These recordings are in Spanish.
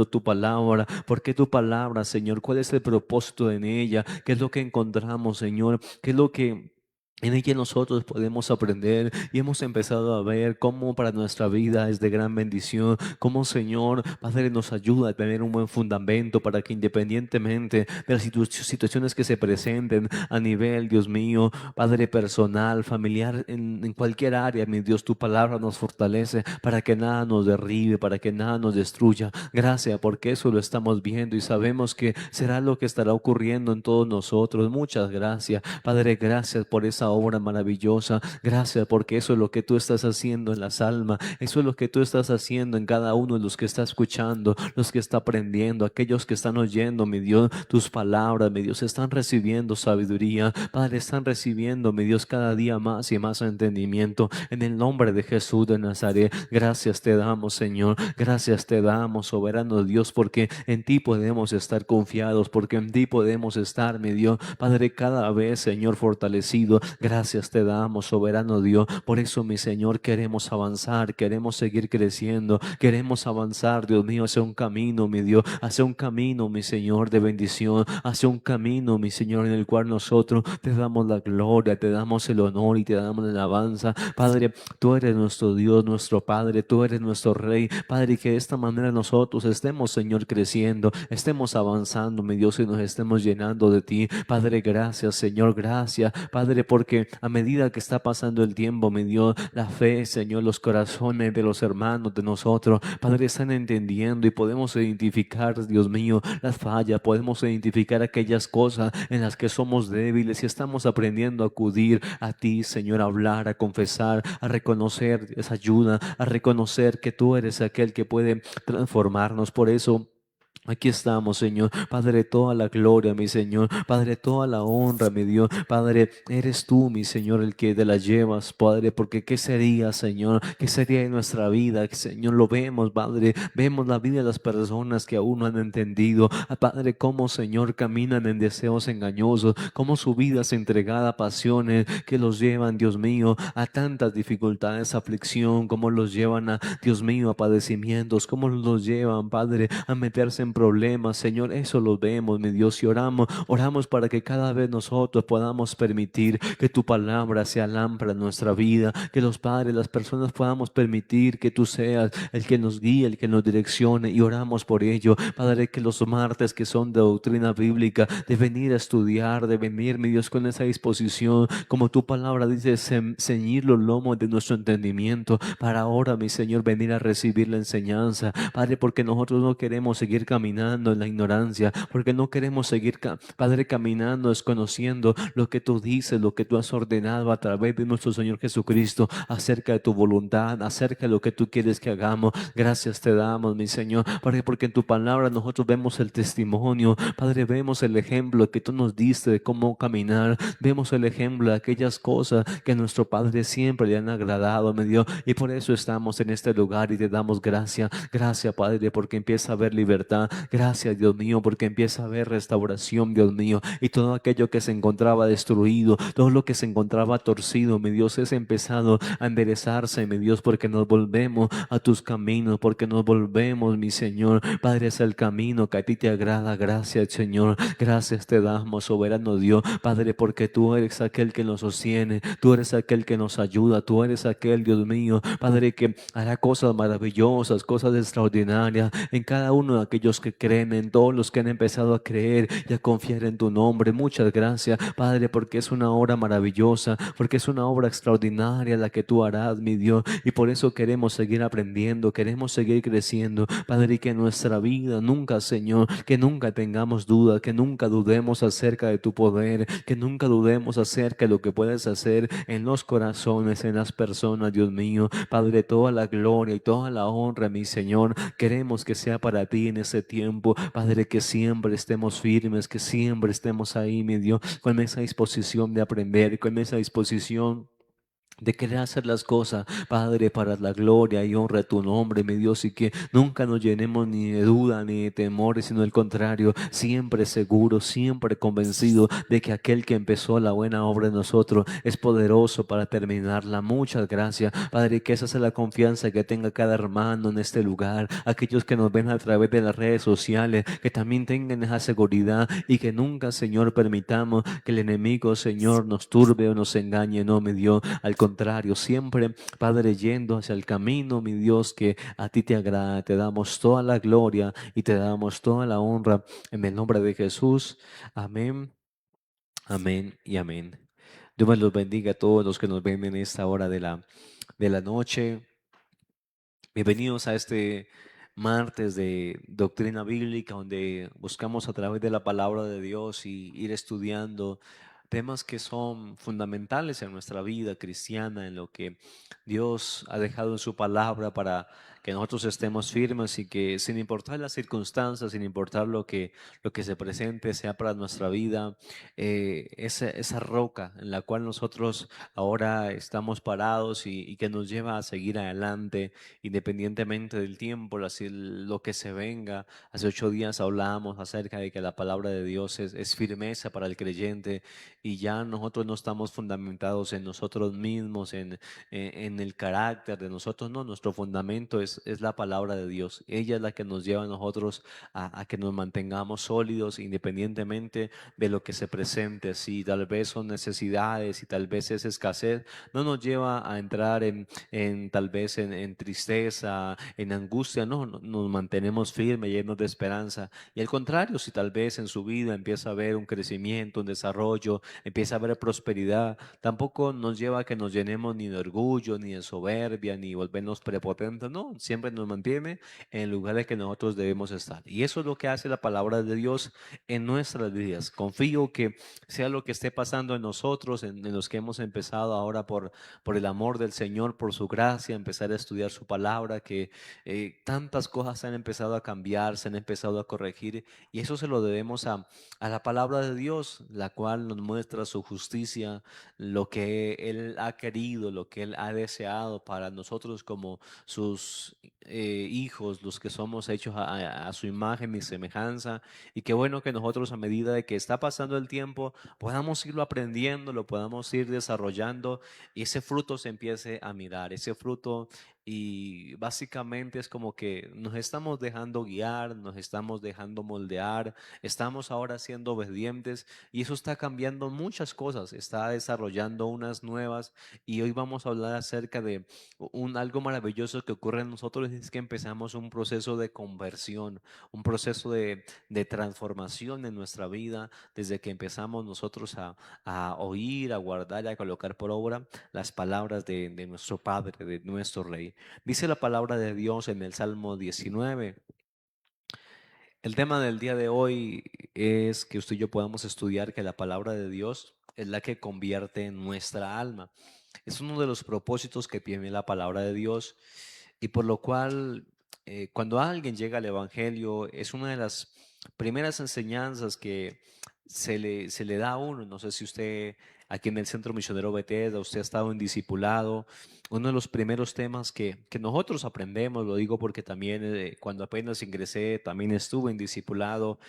Tu palabra, ¿por qué tu palabra, Señor? ¿Cuál es el propósito en ella? ¿Qué es lo que encontramos, Señor? ¿Qué es lo que en ella nosotros podemos aprender? Y hemos empezado a ver cómo para nuestra vida es de gran bendición, cómo, Señor, Padre, nos ayuda a tener un buen fundamento para que independientemente de las situaciones que se presenten a nivel, Dios mío, Padre, personal, familiar, en cualquier área, mi Dios, tu palabra nos fortalece para que nada nos derribe, para que nada nos destruya. Gracias, porque eso lo estamos viendo y sabemos que será lo que estará ocurriendo en todos nosotros. Muchas gracias, Padre, gracias por esa obra maravillosa. Gracias porque eso es lo que tú estás haciendo en las almas. Eso es lo que tú estás haciendo en cada uno de los que está escuchando, los que está aprendiendo, aquellos que están oyendo, mi Dios, tus palabras, mi Dios, están recibiendo sabiduría. Padre, están recibiendo, mi Dios, cada día más y más entendimiento. En el nombre de Jesús de Nazaret, gracias te damos, Señor. Gracias te damos, soberano Dios, porque en ti podemos estar confiados, porque en ti podemos estar, mi Dios, Padre, cada vez, Señor, fortalecido. Gracias te damos, soberano Dios. Por eso, mi Señor, queremos avanzar, queremos seguir creciendo, queremos avanzar, Dios mío, hacia un camino, mi Dios, hacia un camino, mi Señor, de bendición, hacia un camino, mi Señor, en el cual nosotros te damos la gloria, te damos el honor y te damos la alabanza. Padre, tú eres nuestro Dios, nuestro Padre, tú eres nuestro Rey, Padre, y que de esta manera nosotros estemos, Señor, creciendo, estemos avanzando, mi Dios, y nos estemos llenando de ti. Padre, gracias, Señor, gracias, Padre, porque a medida que está pasando el tiempo, mi Dios, la fe, Señor, los corazones de los hermanos de nosotros, Padre, están entendiendo y podemos identificar, Dios mío, las fallas, podemos identificar aquellas cosas en las que somos débiles y estamos aprendiendo a acudir a ti, Señor, a hablar, a confesar, a reconocer esa ayuda, a reconocer que tú eres aquel que puede transformarnos. Por eso aquí estamos, Señor. Padre, toda la gloria, mi Señor. Padre, toda la honra, mi Dios. Padre, eres tú, mi Señor, el que te la llevas, Padre, porque ¿qué sería, Señor? ¿Qué sería en nuestra vida? Señor, lo vemos, Padre. Vemos la vida de las personas que aún no han entendido. Padre, cómo, Señor, caminan en deseos engañosos, cómo su vida es entregada a pasiones que los llevan, Dios mío, a tantas dificultades, aflicción, cómo los llevan a, Dios mío, a padecimientos, cómo los llevan, Padre, a meterse en problemas, Señor, eso lo vemos, mi Dios, y oramos para que cada vez nosotros podamos permitir que tu palabra sea lámpara en nuestra vida, que los padres, las personas podamos permitir que tú seas el que nos guíe, el que nos direccione, y oramos por ello, Padre, que los martes que son de doctrina bíblica, de venir a estudiar, de venir, mi Dios, con esa disposición, como tu palabra dice, ceñir los lomos de nuestro entendimiento, para ahora, mi Señor, venir a recibir la enseñanza, Padre, porque nosotros no queremos seguir caminando en la ignorancia, porque no queremos seguir, Padre, caminando, desconociendo lo que tú dices, lo que tú has ordenado a través de nuestro Señor Jesucristo, acerca de tu voluntad, acerca de lo que tú quieres que hagamos. Gracias te damos, mi Señor, Padre, porque en tu palabra nosotros vemos el testimonio, Padre, vemos el ejemplo que tú nos diste de cómo caminar, vemos el ejemplo de aquellas cosas que a nuestro Padre siempre le han agradado, mi Dios, y por eso estamos en este lugar y te damos gracias. Gracias, Padre, porque empieza a haber libertad. Gracias, Dios mío, porque empieza a haber restauración, Dios mío, y todo aquello que se encontraba destruido, todo lo que se encontraba torcido, mi Dios, es empezado a enderezarse, mi Dios, porque nos volvemos a tus caminos, porque nos volvemos, mi Señor, Padre, es el camino que a ti te agrada. Gracias, Señor, gracias te damos, soberano Dios, Padre, porque tú eres aquel que nos sostiene, tú eres aquel que nos ayuda, tú eres aquel, Dios mío, Padre, que hará cosas maravillosas, cosas extraordinarias en cada uno de aquellos que creen, en todos los que han empezado a creer y a confiar en tu nombre. Muchas gracias, Padre, porque es una obra maravillosa, porque es una obra extraordinaria la que tú harás, mi Dios, y por eso queremos seguir aprendiendo, queremos seguir creciendo, Padre, y que en nuestra vida nunca, Señor, que nunca tengamos dudas, que nunca dudemos acerca de tu poder, que nunca dudemos acerca de lo que puedes hacer en los corazones, en las personas, Dios mío. Padre, toda la gloria y toda la honra, mi Señor, queremos que sea para ti en ese tiempo, Padre, que siempre estemos firmes, que siempre estemos ahí, mi Dios, con esa disposición de aprender, con esa disposición de querer hacer las cosas, Padre, para la gloria y honra de tu nombre, mi Dios, y que nunca nos llenemos ni de duda ni de temores, sino al contrario, siempre seguro, siempre convencido de que aquel que empezó la buena obra en nosotros es poderoso para terminarla. Muchas gracias, Padre, que esa sea la confianza que tenga cada hermano en este lugar, aquellos que nos ven a través de las redes sociales, que también tengan esa seguridad y que nunca, Señor, permitamos que el enemigo, Señor, nos turbe o nos engañe, no, mi Dios, al contrario, siempre, Padre, yendo hacia el camino, mi Dios, que a ti te agrada. Te damos toda la gloria y te damos toda la honra en el nombre de Jesús. Amén, amén y amén. Dios me los bendiga a todos los que nos ven en esta hora de la noche. Bienvenidos a este martes de doctrina bíblica, donde buscamos a través de la palabra de Dios y ir estudiando temas que son fundamentales en nuestra vida cristiana, en lo que Dios ha dejado en su palabra para que nosotros estemos firmes y que sin importar las circunstancias, sin importar lo que se presente, sea para nuestra vida, esa roca en la cual nosotros ahora estamos parados y que nos lleva a seguir adelante independientemente del tiempo, lo que se venga. Hace 8 días hablábamos acerca de que la palabra de Dios es firmeza para el creyente y ya nosotros no estamos fundamentados en nosotros mismos, en el carácter de nosotros, no, nuestro fundamento es la palabra de Dios. Ella es la que nos lleva a nosotros a que nos mantengamos sólidos independientemente de lo que se presente. Si tal vez son necesidades, si tal vez es escasez, no nos lleva a entrar en tal vez en tristeza, en angustia, no, nos mantenemos firmes, llenos de esperanza. Y al contrario, si tal vez en su vida empieza a haber un crecimiento, un desarrollo, empieza a haber prosperidad, tampoco nos lleva a que nos llenemos ni de orgullo, ni de soberbia, ni volvernos prepotentes, no, siempre nos mantiene en el lugar en que nosotros debemos estar. Y eso es lo que hace la palabra de Dios en nuestras vidas. Confío que sea lo que esté pasando en nosotros, en los que hemos empezado ahora por el amor del Señor, por su gracia, empezar a estudiar su palabra, que tantas cosas han empezado a cambiar, se han empezado a corregir, y eso se lo debemos a la palabra de Dios, la cual nos muestra su justicia, lo que Él ha querido, lo que Él ha deseado para nosotros como sus hijos, los que somos hechos a su imagen y semejanza. Y qué bueno que nosotros, a medida de que está pasando el tiempo, podamos irlo aprendiendo, lo podamos ir desarrollando y ese fruto se empiece a mirar, ese fruto y básicamente es como que nos estamos dejando guiar, nos estamos dejando moldear, estamos ahora siendo obedientes y eso está cambiando muchas cosas, está desarrollando unas nuevas y hoy vamos a hablar acerca de algo maravilloso que ocurre en nosotros, es que empezamos un proceso de conversión, un proceso de transformación en nuestra vida desde que empezamos nosotros a oír, a guardar y a colocar por obra las palabras de nuestro Padre, de nuestro Rey. Dice la palabra de Dios en el Salmo 19. El tema del día de hoy es que usted y yo podamos estudiar que la palabra de Dios es la que convierte nuestra alma. Es uno de los propósitos que tiene la palabra de Dios y por lo cual cuando alguien llega al Evangelio es una de las primeras enseñanzas que se le da a uno. No sé si usted aquí en el Centro Misionero Bethesda, usted ha estado en discipulado. Uno de los primeros temas que nosotros aprendemos, lo digo porque también cuando apenas ingresé también estuve en discipulado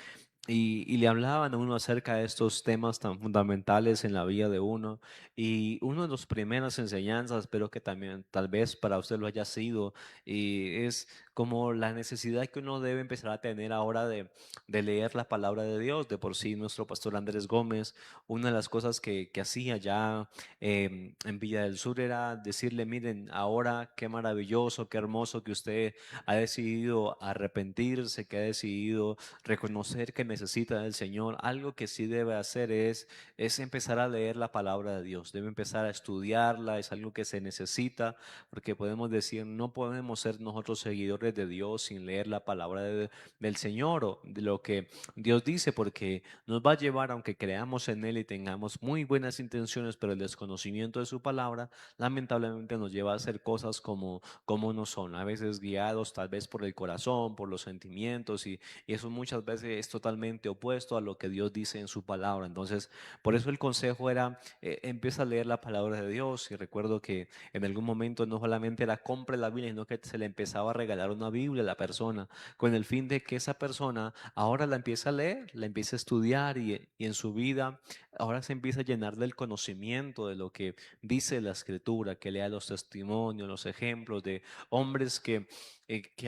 y le hablaban a uno acerca de estos temas tan fundamentales en la vida de uno. Y una de las primeras enseñanzas, espero que también tal vez para usted lo haya sido, y es como la necesidad que uno debe empezar a tener ahora de leer la palabra de Dios. De por sí, nuestro pastor Andrés Gómez, una de las cosas que hacía ya en Villa del Sur era decirle, miren, ahora qué maravilloso, qué hermoso que usted ha decidido arrepentirse, que ha decidido reconocer que necesita del Señor. Algo que sí debe hacer es empezar a leer la palabra de Dios, debe empezar a estudiarla, es algo que se necesita, porque podemos decir, no podemos ser nosotros seguidores de Dios sin leer la palabra del Señor o de lo que Dios dice, porque nos va a llevar, aunque creamos en Él y tengamos muy buenas intenciones, pero el desconocimiento de su palabra, lamentablemente nos lleva a hacer cosas como no son, a veces guiados tal vez por el corazón, por los sentimientos y eso muchas veces es totalmente opuesto a lo que Dios dice en su palabra. Entonces, por eso el consejo era, empieza a leer la palabra de Dios. Y recuerdo que en algún momento no solamente era compre la Biblia, sino que se le empezaba a regalar una Biblia a la persona, con el fin de que esa persona ahora la empiece a leer, la empiece a estudiar y en su vida ahora se empieza a llenar del conocimiento de lo que dice la Escritura, que lea los testimonios, los ejemplos de hombres que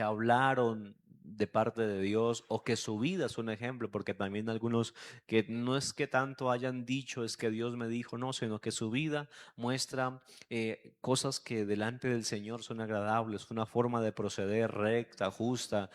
hablaron de parte de Dios o que su vida es un ejemplo, porque también algunos que no es que tanto hayan dicho es que Dios me dijo, no, sino que su vida muestra cosas que delante del Señor son agradables, una forma de proceder recta, justa,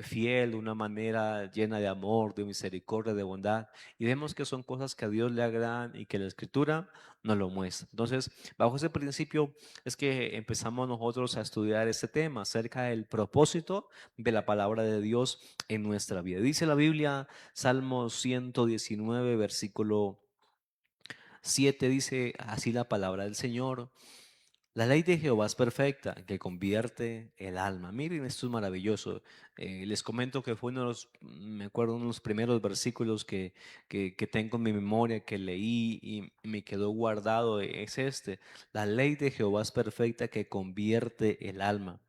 fiel, una manera llena de amor, de misericordia, de bondad. Y vemos que son cosas que a Dios le agradan y que la Escritura nos lo muestra. Entonces, bajo ese principio es que empezamos nosotros a estudiar este tema acerca del propósito de la palabra de Dios en nuestra vida. Dice la Biblia, Salmo 119, versículo 7, dice así la palabra del Señor. La ley de Jehová es perfecta, que convierte el alma. Miren, esto es maravilloso. Les comento que fue uno de los, me acuerdo, uno de los primeros versículos que tengo en mi memoria, que leí y me quedó guardado, es este. La ley de Jehová es perfecta, que convierte el alma.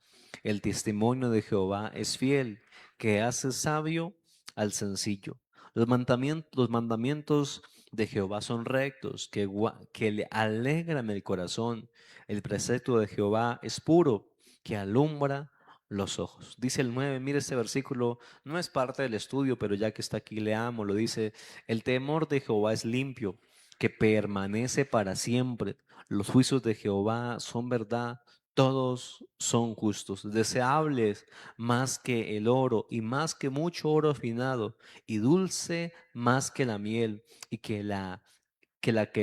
El testimonio de Jehová es fiel, que hace sabio al sencillo. Los mandamientos de Jehová son rectos, que le alegran el corazón. El precepto de Jehová es puro, que alumbra los ojos. Dice el 9, mire este versículo, no es parte del estudio, pero ya que está aquí leamos, lo dice, el temor de Jehová es limpio, que permanece para siempre. Los juicios de Jehová son verdad, todos son justos, deseables más que el oro y más que mucho oro afinado y dulce más que la miel y que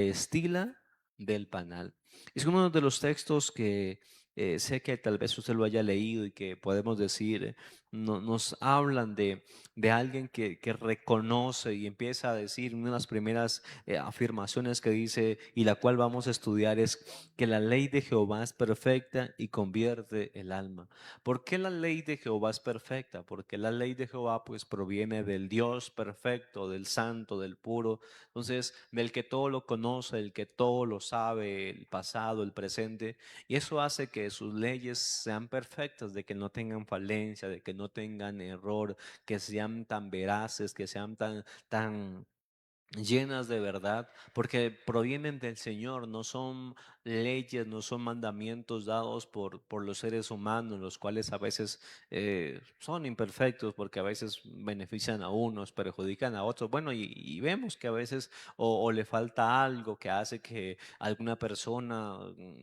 estila del panal. Es uno de los textos que sé que tal vez usted lo haya leído y que podemos decir, nos hablan de alguien que reconoce y empieza a decir una de las primeras afirmaciones que dice y la cual vamos a estudiar es que la ley de Jehová es perfecta y convierte el alma. ¿Por qué la ley de Jehová es perfecta? Porque la ley de Jehová pues proviene del Dios perfecto, del santo, del puro, entonces, del que todo lo conoce, el que todo lo sabe, el pasado, el presente, y eso hace que sus leyes sean perfectas, de que no tengan falencia, de que no tengan error, que sean tan veraces, que sean tan llenas de verdad, porque provienen del Señor, no son leyes, no son mandamientos dados por los seres humanos, los cuales a veces son imperfectos, porque a veces benefician a unos, perjudican a otros. Bueno, y vemos que a veces o le falta algo que hace que alguna persona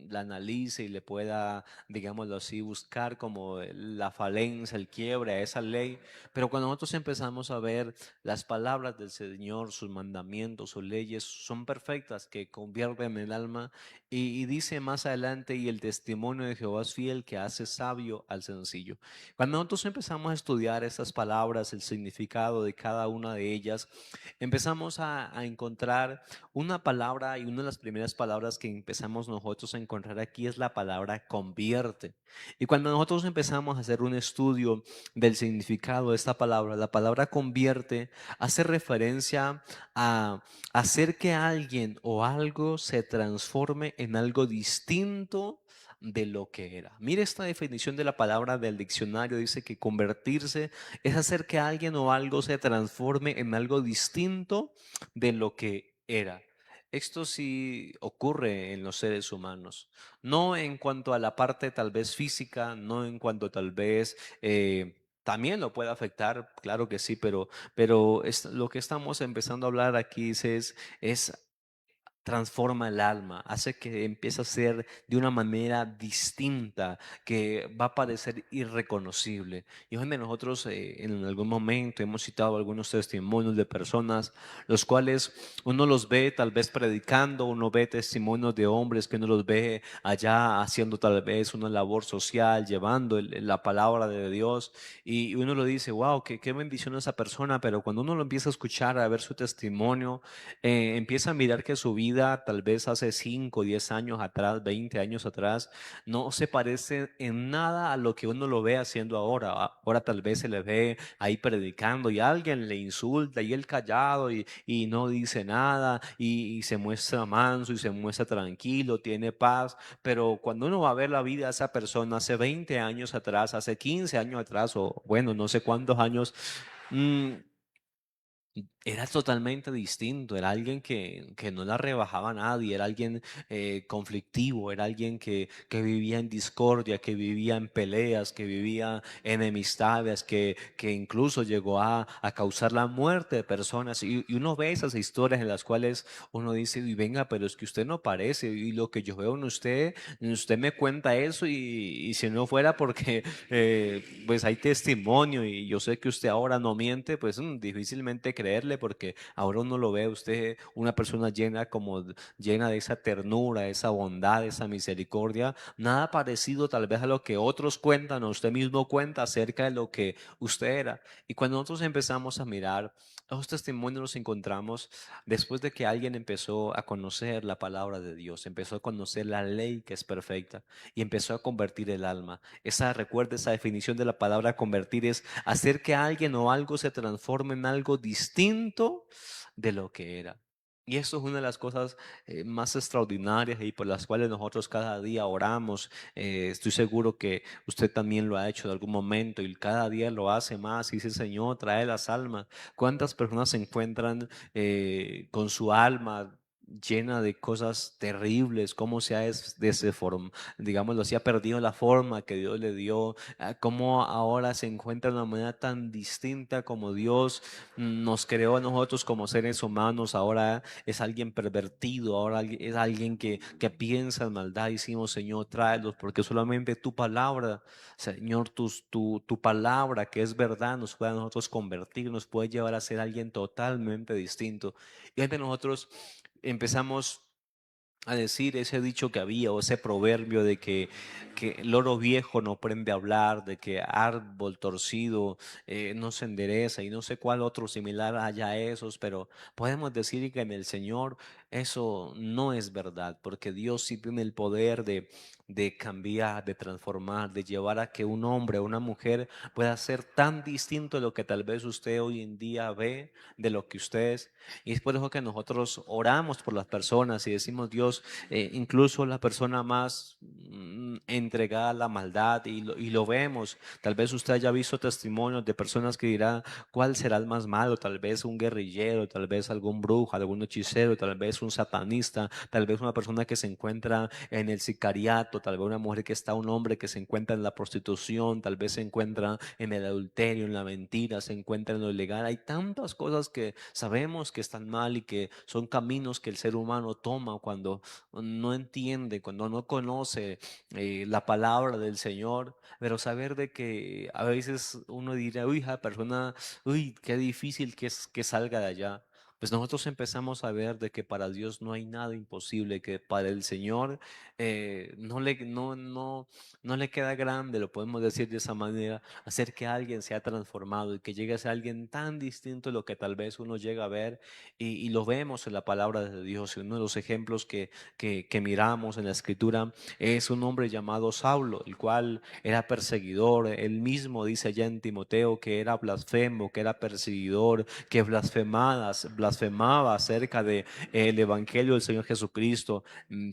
la analice y le pueda, digámoslo así, buscar como la falencia, el quiebre a esa ley. Pero cuando nosotros empezamos a ver las palabras del Señor, sus mandamientos, sus leyes son perfectas que convierten el alma y dice más adelante, y el testimonio de Jehová es fiel que hace sabio al sencillo. Cuando nosotros empezamos a estudiar estas palabras, el significado de cada una de ellas, empezamos a encontrar una palabra, y una de las primeras palabras que empezamos nosotros a encontrar aquí es la palabra convierte. Y cuando nosotros empezamos a hacer un estudio del significado de esta palabra, la palabra convierte hace referencia a hacer que alguien o algo se transforme en algo distinto de lo que era. Mire esta definición de la palabra del diccionario, dice que convertirse es hacer que alguien o algo se transforme en algo distinto de lo que era. Esto sí ocurre en los seres humanos, no en cuanto a la parte tal vez física, no en cuanto tal vez también lo puede afectar, claro que sí, pero lo que estamos empezando a hablar aquí es transforma el alma, hace que empiece a ser de una manera distinta, que va a parecer irreconocible. Y donde nosotros en algún momento hemos citado algunos testimonios de personas, los cuales uno los ve tal vez predicando, uno ve testimonios de hombres que uno los ve allá haciendo tal vez una labor social, llevando la palabra de Dios, y uno lo dice, wow, qué bendición esa persona, pero cuando uno lo empieza a escuchar, a ver su testimonio, empieza a mirar que su vida tal vez hace 5, 10 años atrás, 20 años atrás, no se parece en nada a lo que uno lo ve haciendo ahora. Ahora tal vez se le ve ahí predicando y alguien le insulta y él callado y no dice nada y se muestra manso y se muestra tranquilo, tiene paz. Pero cuando uno va a ver la vida de esa persona hace 20 años atrás, hace 15 años atrás o bueno, no sé cuántos años, mm, era totalmente distinto, era alguien que no la rebajaba a nadie, era alguien conflictivo, era alguien que vivía en discordia, que vivía en peleas, que vivía enemistades, que incluso llegó a causar la muerte de personas. Y uno ve esas historias en las cuales uno dice, y venga, pero es que usted no parece, y lo que yo veo en usted, usted me cuenta eso, y si no fuera porque pues hay testimonio y yo sé que usted ahora no miente, pues difícilmente creerle porque ahora uno lo ve a usted una persona llena como llena de esa ternura, esa bondad, esa misericordia, nada parecido tal vez a lo que otros cuentan o usted mismo cuenta acerca de lo que usted era. Y cuando nosotros empezamos a mirar esos testimonios los encontramos después de que alguien empezó a conocer la palabra de Dios, empezó a conocer la ley que es perfecta y empezó a convertir el alma. Recuerda esa definición de la palabra convertir es hacer que alguien o algo se transforme en algo distinto de lo que era. Y eso es una de las cosas más extraordinarias y por las cuales nosotros cada día oramos. Estoy seguro que usted también lo ha hecho en algún momento y cada día lo hace más y dice, Señor, trae las almas. ¿Cuántas personas se encuentran con su alma llena de cosas terribles? ¿Cómo se ha deformado? Digámoslo así, ha perdido la forma que Dios le dio, cómo ahora se encuentra de una manera tan distinta como Dios nos creó a nosotros como seres humanos, ahora es alguien pervertido, ahora es alguien que piensa en maldad. Decimos, Señor, tráelos, porque solamente tu palabra, Señor, tu palabra que es verdad nos puede a nosotros convertir, nos puede llevar a ser alguien totalmente distinto. Y entre nosotros empezamos a decir ese dicho que había o ese proverbio de que loro viejo no aprende a hablar, de que árbol torcido no se endereza y no sé cuál otro similar haya a esos, pero podemos decir que en el Señor eso no es verdad, porque Dios sí tiene el poder de cambiar, de transformar, de llevar a que un hombre o una mujer pueda ser tan distinto de lo que tal vez usted hoy en día ve, de lo que usted es. Y es por eso que nosotros oramos por las personas y decimos, Dios, incluso la persona más entregada a la maldad y lo vemos. Tal vez usted haya visto testimonios de personas que dirán, ¿cuál será el más malo? Tal vez un guerrillero, tal vez algún brujo, algún hechicero, tal vez un satanista, tal vez una persona que se encuentra en el sicariato, tal vez una mujer que está, un hombre que se encuentra en la prostitución, tal vez se encuentra en el adulterio, en la mentira, se encuentra en lo ilegal. Hay tantas cosas que sabemos que están mal y que son caminos que el ser humano toma cuando no entiende, cuando no conoce la palabra del Señor, pero saber de que a veces uno dirá, uy, esa persona, uy, qué difícil que es que salga de allá. Pues nosotros empezamos a ver de que para Dios no hay nada imposible, que para el Señor no le queda grande, lo podemos decir de esa manera, hacer que alguien sea transformado y que llegue a ser alguien tan distinto de lo que tal vez uno llega a ver y lo vemos en la palabra de Dios. Y uno de los ejemplos que miramos en la escritura es un hombre llamado Saulo, el cual era perseguidor. Él mismo dice allá en Timoteo que era blasfemo, que era perseguidor, que blasfemaba acerca de el evangelio del Señor Jesucristo.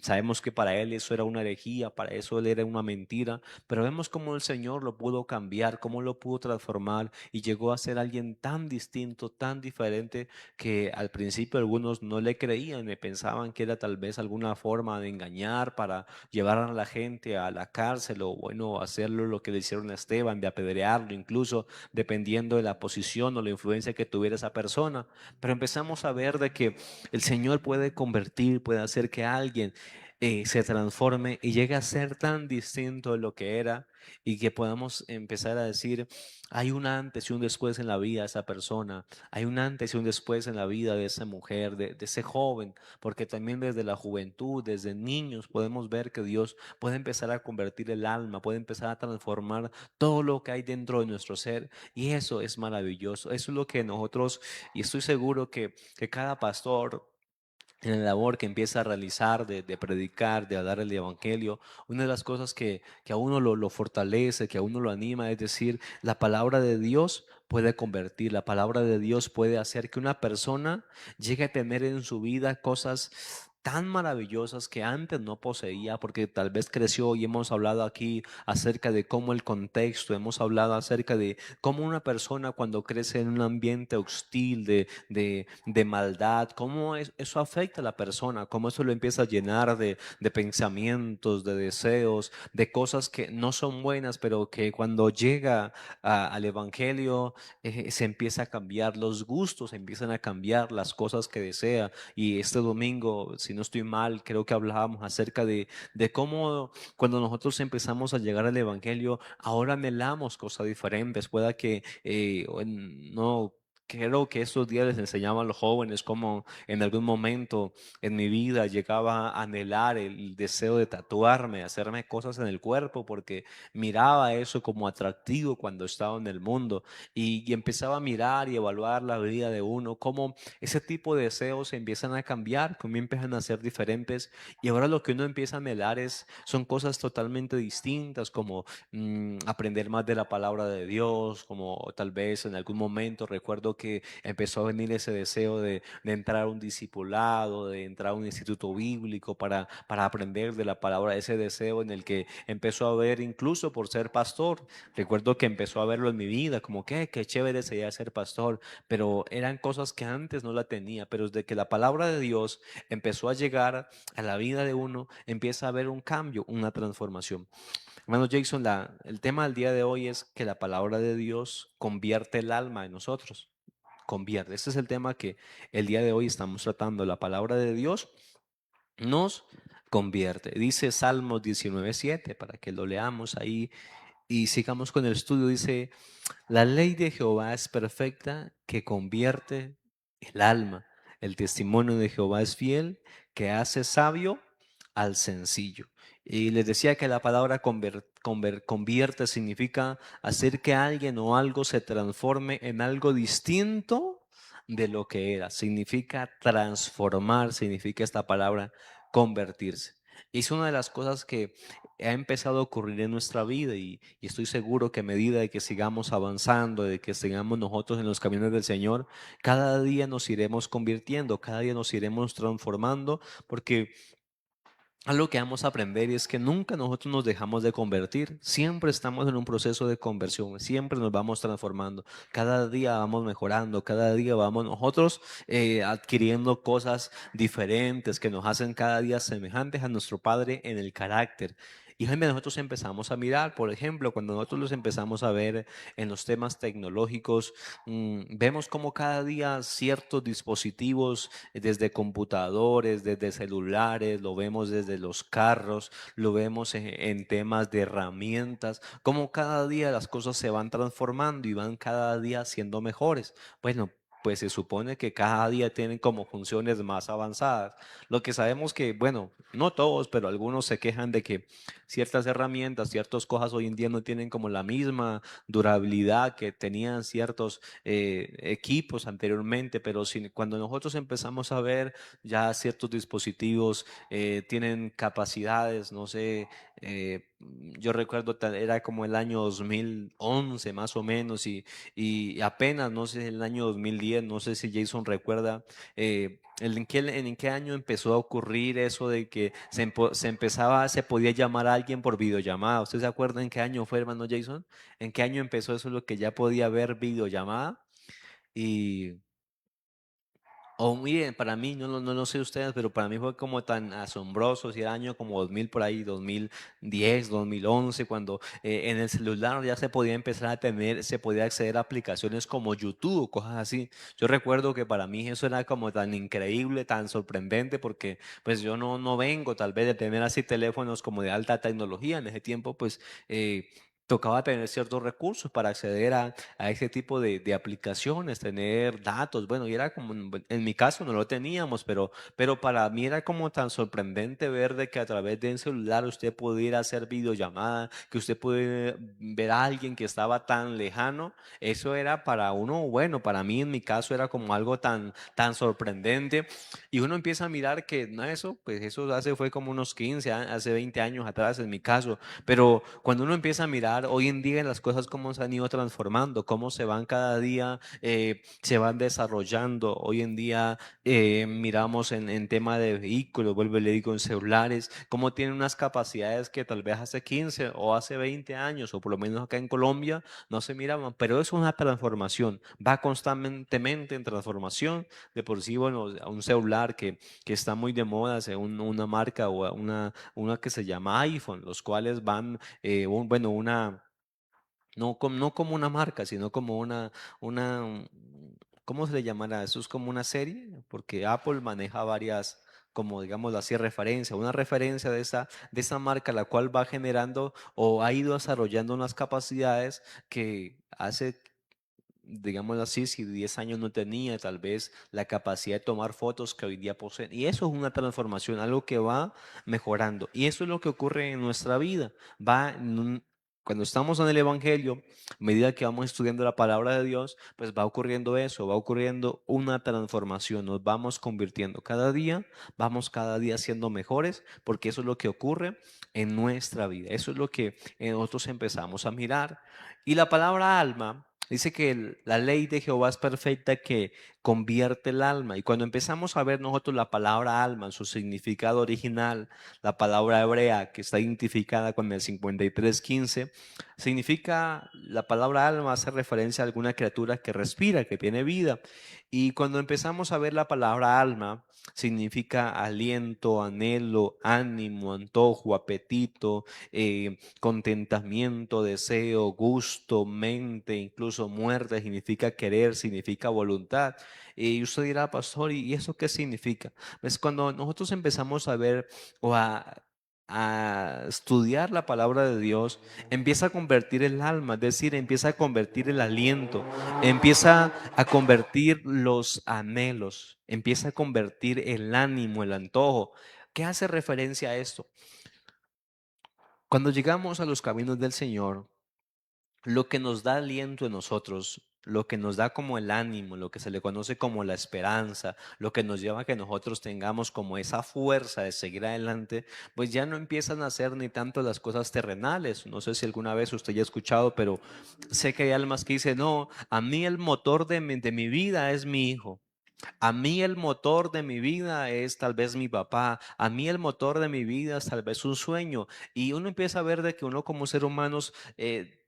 Sabemos que para él eso era una herejía, para eso él era una mentira, pero vemos cómo el Señor lo pudo cambiar, cómo lo pudo transformar y llegó a ser alguien tan distinto, tan diferente, que al principio algunos no le creían y pensaban que era tal vez alguna forma de engañar para llevar a la gente a la cárcel o bueno, hacerlo lo que le hicieron a Esteban, de apedrearlo incluso, dependiendo de la posición o la influencia que tuviera esa persona. Pero empezamos a ver de que el Señor puede convertir, puede hacer que alguien se transforme y llegue a ser tan distinto de lo que era y que podamos empezar a decir, hay un antes y un después en la vida de esa persona, hay un antes y un después en la vida de esa mujer, de ese joven, porque también desde la juventud, desde niños, podemos ver que Dios puede empezar a convertir el alma, puede empezar a transformar todo lo que hay dentro de nuestro ser y eso es maravilloso. Eso es lo que nosotros, y estoy seguro que cada pastor en la labor que empieza a realizar de predicar, de hablar el evangelio, una de las cosas que a uno lo fortalece, que a uno lo anima, es decir, la palabra de Dios puede convertir, la palabra de Dios puede hacer que una persona llegue a tener en su vida cosas tan maravillosas que antes no poseía, porque tal vez creció y hemos hablado aquí acerca de cómo el contexto, hemos hablado acerca de cómo una persona cuando crece en un ambiente hostil de maldad, cómo eso afecta a la persona, cómo eso lo empieza a llenar de pensamientos, de deseos, de cosas que no son buenas, pero que cuando llega al Evangelio se empieza a cambiar, los gustos empiezan a cambiar, las cosas que desea. Y este domingo, si no estoy mal, creo que hablábamos acerca de cómo cuando nosotros empezamos a llegar al Evangelio, ahora anhelamos cosas diferentes. Pueda que no. Creo que estos días les enseñaba a los jóvenes cómo en algún momento en mi vida llegaba a anhelar el deseo de tatuarme, hacerme cosas en el cuerpo, porque miraba eso como atractivo cuando estaba en el mundo y empezaba a mirar y evaluar la vida de uno, cómo ese tipo de deseos empiezan a cambiar, cómo empiezan a ser diferentes y ahora lo que uno empieza a anhelar son cosas totalmente distintas, como aprender más de la palabra de Dios, como tal vez en algún momento recuerdo que empezó a venir ese deseo de entrar a un discipulado, de entrar a un instituto bíblico para aprender de la palabra, ese deseo en el que empezó a ver incluso por ser pastor. Recuerdo que empezó a verlo en mi vida, como que qué chévere sería ser pastor, pero eran cosas que antes no la tenía, pero desde que la palabra de Dios empezó a llegar a la vida de uno, empieza a haber un cambio, una transformación. Hermano Jason, el tema del día de hoy es que la palabra de Dios convierte el alma en nosotros. Convierte. Este es el tema que el día de hoy estamos tratando. La palabra de Dios nos convierte. Dice Salmos 19:7, para que lo leamos ahí y sigamos con el estudio. Dice, la ley de Jehová es perfecta, que convierte el alma. El testimonio de Jehová es fiel, que hace sabio al sencillo. Y les decía que la palabra convierte significa hacer que alguien o algo se transforme en algo distinto de lo que era. Significa transformar, significa esta palabra convertirse. Y es una de las cosas que ha empezado a ocurrir en nuestra vida y estoy seguro que a medida de que sigamos avanzando, de que sigamos nosotros en los caminos del Señor, cada día nos iremos convirtiendo, cada día nos iremos transformando, porque Algo que vamos a aprender es que nunca nosotros nos dejamos de convertir, siempre estamos en un proceso de conversión, siempre nos vamos transformando, cada día vamos mejorando, cada día vamos nosotros adquiriendo cosas diferentes que nos hacen cada día semejantes a nuestro Padre en el carácter. Y Jaime, nosotros empezamos a mirar, por ejemplo, cuando nosotros los empezamos a ver en los temas tecnológicos, vemos como cada día ciertos dispositivos desde computadores, desde celulares, lo vemos desde los carros, lo vemos en temas de herramientas, como cada día las cosas se van transformando y van cada día siendo mejores. Bueno, pues se supone que cada día tienen como funciones más avanzadas. Lo que sabemos que, bueno, no todos, pero algunos se quejan de que ciertas herramientas, ciertas cosas hoy en día no tienen como la misma durabilidad que tenían ciertos equipos anteriormente, pero cuando nosotros empezamos a ver ya ciertos dispositivos tienen capacidades, no sé, yo recuerdo era como el año 2011 más o menos y apenas, no sé, el año 2010, no sé si Jason recuerda, en qué año empezó a ocurrir eso de que se empezaba, se podía llamar a alguien por videollamada. ¿Usted se acuerda en qué año fue, hermano Jason? ¿En qué año empezó eso, lo que ya podía haber videollamada? Y, o miren, para mí, no lo sé ustedes, pero para mí fue como tan asombroso, si era año como 2000 por ahí, 2010, 2011, cuando en el celular ya se podía empezar a tener, se podía acceder a aplicaciones como YouTube o cosas así. Yo recuerdo que para mí eso era como tan increíble, tan sorprendente, porque pues yo no vengo tal vez de tener así teléfonos como de alta tecnología. En ese tiempo pues tocaba tener ciertos recursos para acceder a ese tipo de aplicaciones, tener datos. Bueno, y era como, en mi caso no lo teníamos, pero para mí era como tan sorprendente ver de que a través de un celular usted pudiera hacer videollamada, que usted pudiera ver a alguien que estaba tan lejano. Eso era para uno, bueno, para mí en mi caso era como algo tan sorprendente. Y uno empieza a mirar que no, eso, pues eso fue como unos 15, hace 20 años atrás en mi caso. Pero cuando uno empieza a mirar hoy en día las cosas cómo se han ido transformando, cómo se van cada día, se van desarrollando. Hoy en día miramos en tema de vehículos, vuelvo y le digo, en celulares, cómo tienen unas capacidades que tal vez hace 15 o hace 20 años, o por lo menos acá en Colombia, no se miraban. Pero es una transformación, va constantemente en transformación. De por sí, bueno, a un celular que está muy de moda, según una marca o una que se llama iPhone, los cuales van, bueno, no como una marca, sino como una, ¿cómo se le llamará? Eso es como una serie, porque Apple maneja varias, como digamos así, una referencia de esa marca, la cual va generando o ha ido desarrollando unas capacidades que hace, digámoslo así, si 10 años no tenía tal vez la capacidad de tomar fotos que hoy día poseen. Y eso es una transformación, algo que va mejorando. Y eso es lo que ocurre en nuestra vida. Cuando estamos en el Evangelio, a medida que vamos estudiando la palabra de Dios, pues va ocurriendo eso, va ocurriendo una transformación, nos vamos convirtiendo cada día, vamos cada día siendo mejores, porque eso es lo que ocurre en nuestra vida. Eso es lo que nosotros empezamos a mirar. Y la palabra alma dice que la ley de Jehová es perfecta, que convierte el alma. Y cuando empezamos a ver nosotros la palabra alma en su significado original, la palabra hebrea que está identificada con el 53:15, significa, la palabra alma hace referencia a alguna criatura que respira, que tiene vida. Y cuando empezamos a ver la palabra alma, significa aliento, anhelo, ánimo, antojo, apetito, contentamiento, deseo, gusto, mente, incluso muerte, significa querer, significa voluntad. Y usted dirá, pastor, ¿y eso qué significa? Pues cuando nosotros empezamos a ver o a estudiar la palabra de Dios, empieza a convertir el alma, es decir, empieza a convertir el aliento, empieza a convertir los anhelos, empieza a convertir el ánimo, el antojo. ¿Qué hace referencia a esto? Cuando llegamos a los caminos del Señor, lo que nos da aliento en nosotros, lo que nos da como el ánimo, lo que se le conoce como la esperanza, lo que nos lleva a que nosotros tengamos como esa fuerza de seguir adelante, pues ya no empiezan a ser ni tanto las cosas terrenales. No sé si alguna vez usted ya ha escuchado, pero sé que hay almas que dicen, no, a mí el motor de mi vida es mi hijo. A mí el motor de mi vida es tal vez mi papá, a mí el motor de mi vida es tal vez un sueño. Y uno empieza a ver de que uno como ser humanos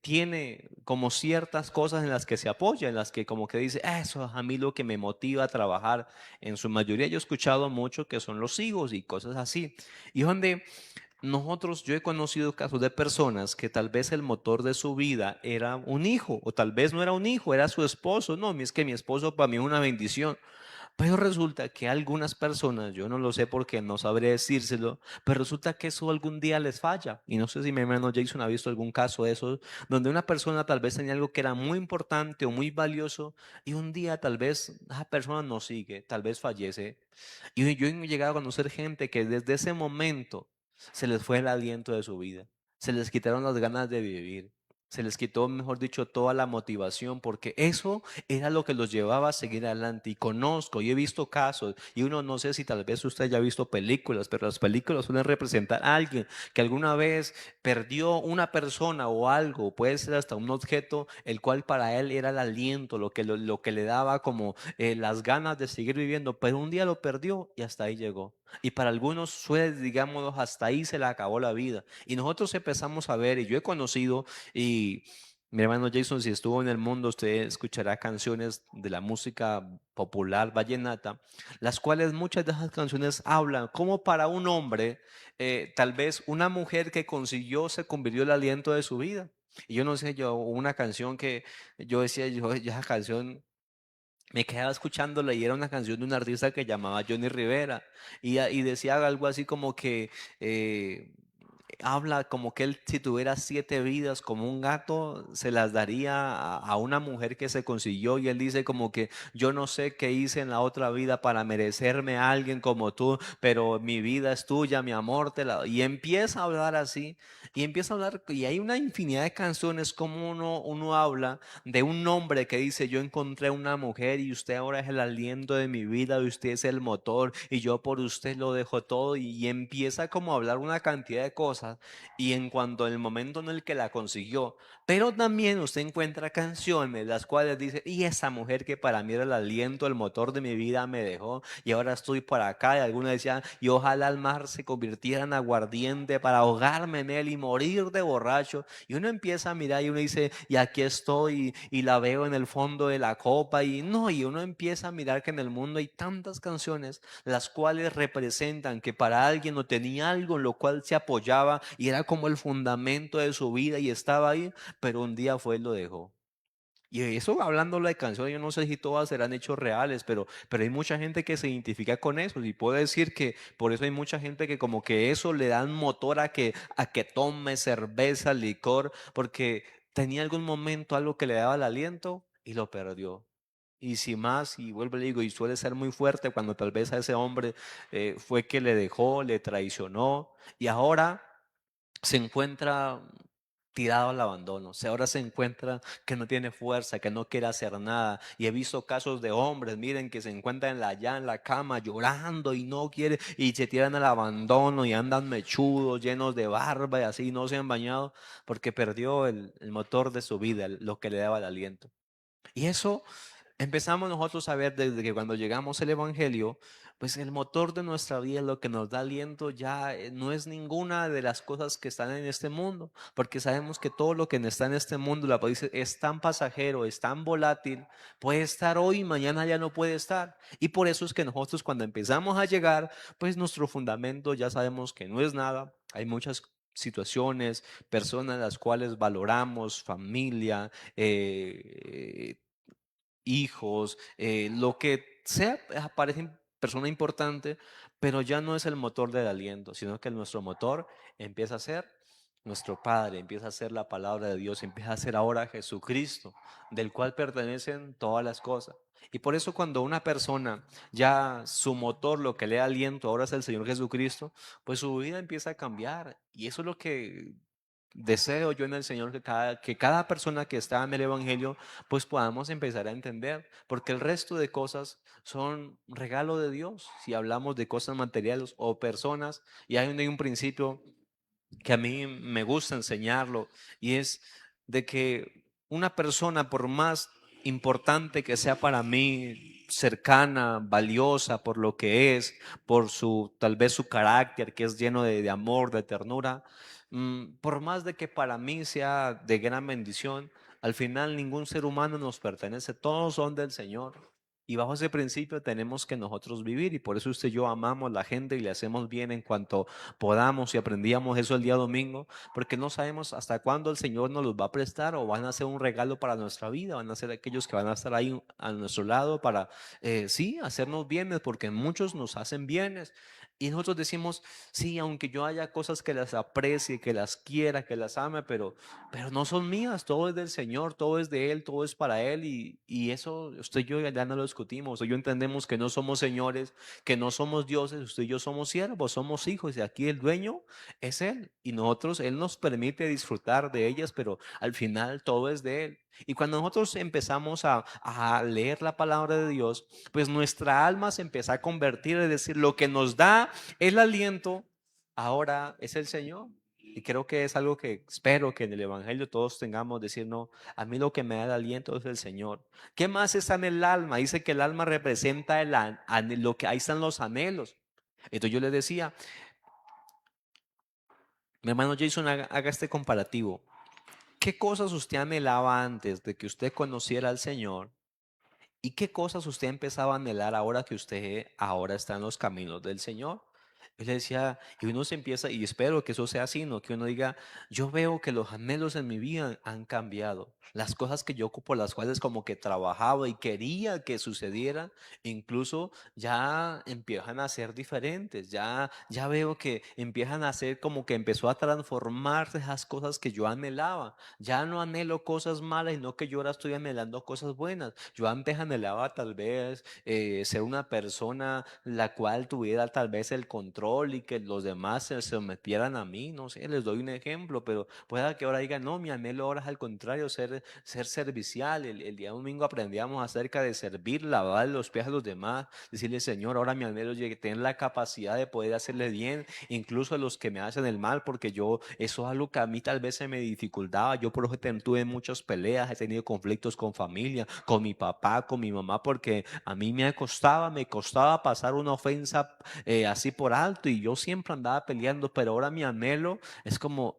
tiene como ciertas cosas en las que se apoya, en las que como que dice, eso es a mí lo que me motiva a trabajar. En su mayoría yo he escuchado mucho que son los hijos y cosas así. Y donde yo he conocido casos de personas que tal vez el motor de su vida era un hijo, o tal vez no era un hijo, era su esposo. No, es que mi esposo para mí es una bendición. Pero resulta que algunas personas, yo no lo sé porque no sabré decírselo, pero resulta que eso algún día les falla. Y no sé si mi hermano Jason ha visto algún caso de eso, donde una persona tal vez tenía algo que era muy importante o muy valioso y un día tal vez esa persona no sigue, tal vez fallece. Y yo he llegado a conocer gente que desde ese momento se les fue el aliento de su vida, se les quitaron las ganas de vivir. Se les quitó, mejor dicho, toda la motivación, porque eso era lo que los llevaba a seguir adelante. Y conozco, y he visto casos, y uno no sé si tal vez usted ya ha visto películas, pero las películas suelen representar a alguien que alguna vez perdió una persona o algo, puede ser hasta un objeto, el cual para él era el aliento, lo que le daba como las ganas de seguir viviendo, pero un día lo perdió y hasta ahí llegó. Y para algunos suele, digamos, hasta ahí se le acabó la vida. Y nosotros empezamos a ver, y yo he conocido, y mi hermano Jason, si estuvo en el mundo, usted escuchará canciones de la música popular vallenata, las cuales muchas de esas canciones hablan como para un hombre, tal vez una mujer que consiguió se convirtió el aliento de su vida. Y yo no sé, yo una canción que yo decía, yo esa canción me quedaba escuchándola y era una canción de un artista que llamaba Johnny Rivera y decía algo así como que eh, habla como que él si tuviera 7 vidas como un gato se las daría a una mujer que se consiguió y él dice como que yo no sé qué hice en la otra vida para merecerme a alguien como tú, pero mi vida es tuya, mi amor, y empieza a hablar así y empieza a hablar y hay una infinidad de canciones como uno habla de un hombre que dice, yo encontré una mujer y usted ahora es el aliento de mi vida y usted es el motor y yo por usted lo dejo todo y empieza como a hablar una cantidad de cosas y en cuanto al momento en el que la consiguió, pero también usted encuentra canciones las cuales dice, y esa mujer que para mí era el aliento, el motor de mi vida me dejó y ahora estoy por acá y algunos decían, y ojalá el mar se convirtiera en aguardiente para ahogarme en él y morir de borracho y uno empieza a mirar y uno dice, y aquí estoy y la veo en el fondo de la copa y no, y uno empieza a mirar que en el mundo hay tantas canciones las cuales representan que para alguien no tenía algo en lo cual se apoyaba y era como el fundamento de su vida y estaba ahí, pero un día fue y lo dejó. Y eso hablándolo de canciones, yo no sé si todas serán hechos reales, pero hay mucha gente que se identifica con eso. Y puedo decir que por eso hay mucha gente que como que eso le dan motor a que tome cerveza, licor, porque tenía algún momento algo que le daba el aliento y lo perdió. Y si más, y vuelvo y le digo, y suele ser muy fuerte cuando tal vez a ese hombre fue que le dejó, le traicionó, y ahora se encuentra tirado al abandono. Ahora se encuentra que no tiene fuerza, que no quiere hacer nada. Y he visto casos de hombres, miren, que se encuentran allá en la cama llorando y no quiere, y se tiran al abandono y andan mechudos, llenos de barba y así, no se han bañado porque perdió el motor de su vida, lo que le daba el aliento. Y eso empezamos nosotros a ver desde que cuando llegamos al Evangelio, pues el motor de nuestra vida, lo que nos da aliento ya no es ninguna de las cosas que están en este mundo, porque sabemos que todo lo que está en este mundo, la Biblia dice, es tan pasajero, es tan volátil, puede estar hoy y mañana ya no puede estar. Y por eso es que nosotros cuando empezamos a llegar, pues nuestro fundamento ya sabemos que no es nada. Hay muchas situaciones, personas las cuales valoramos, familia, hijos, lo que sea, aparece persona importante, pero ya no es el motor del aliento, sino que nuestro motor empieza a ser nuestro Padre, empieza a ser la palabra de Dios, empieza a ser ahora Jesucristo, del cual pertenecen todas las cosas. Y por eso cuando una persona ya su motor, lo que le da aliento, ahora es el Señor Jesucristo, pues su vida empieza a cambiar. Y eso es lo que deseo yo en el Señor que cada persona que está en el Evangelio pues podamos empezar a entender, porque el resto de cosas son regalo de Dios, si hablamos de cosas materiales o personas, y hay un principio que a mí me gusta enseñarlo, y es de que una persona, por más importante que sea para mí, cercana, valiosa por lo que es, por su, tal vez su carácter que es lleno de amor, de ternura. Por más de que para mí sea de gran bendición, al final ningún ser humano nos pertenece, todos son del Señor. Y bajo ese principio tenemos que nosotros vivir, y por eso usted y yo amamos a la gente y le hacemos bien en cuanto podamos, y aprendíamos eso el día domingo, porque no sabemos hasta cuándo el Señor nos los va a prestar, o van a ser un regalo para nuestra vida, van a ser aquellos que van a estar ahí a nuestro lado para, sí, hacernos bienes, porque muchos nos hacen bienes. Y nosotros decimos, sí, aunque yo haya cosas que las aprecie, que las quiera, que las ame, pero no son mías, todo es del Señor, todo es de Él, todo es para Él, y eso usted y yo ya no lo discutimos. Usted y yo entendemos que no somos señores, que no somos dioses, usted y yo somos siervos, somos hijos, y aquí el dueño es Él, y nosotros, Él nos permite disfrutar de ellas, pero al final todo es de Él. Y cuando nosotros empezamos a leer la palabra de Dios, pues nuestra alma se empieza a convertir, es decir, lo que nos da el aliento ahora es el Señor. Y creo que es algo que espero que en el Evangelio todos tengamos, decir, no, a mí lo que me da el aliento es el Señor. ¿Qué más está en el alma? Dice que el alma representa lo que ahí están los anhelos. Entonces yo le decía, mi hermano Jason, haga este comparativo. ¿Qué cosas usted anhelaba antes de que usted conociera al Señor? ¿Y qué cosas usted empezaba a anhelar ahora que usted ahora está en los caminos del Señor? Yo le decía, y uno se empieza, y espero que eso sea así, no que uno diga, yo veo que los anhelos en mi vida han cambiado. Las cosas que yo por las cuales como que trabajaba y quería que sucedieran, incluso ya empiezan a ser diferentes. Ya veo que empiezan a ser como que empezó a transformarse esas cosas que yo anhelaba. Ya no anhelo cosas malas, sino que yo ahora estoy anhelando cosas buenas. Yo antes anhelaba tal vez ser una persona la cual tuviera tal vez el control y que los demás se sometieran a mí. No sé, les doy un ejemplo, pero pueda que ahora digan, no, mi anhelo ahora es al contrario, ser servicial. El día domingo aprendíamos acerca de servir, lavar los pies a los demás, decirle, Señor, ahora mi anhelo es tener la capacidad de poder hacerle bien, incluso a los que me hacen el mal, porque yo, eso es algo que a mí tal vez se me dificultaba. Yo por eso tuve muchas peleas, he tenido conflictos con familia, con mi papá, con mi mamá, porque a mí me costaba pasar una ofensa así por alto, y yo siempre andaba peleando, pero ahora mi anhelo es como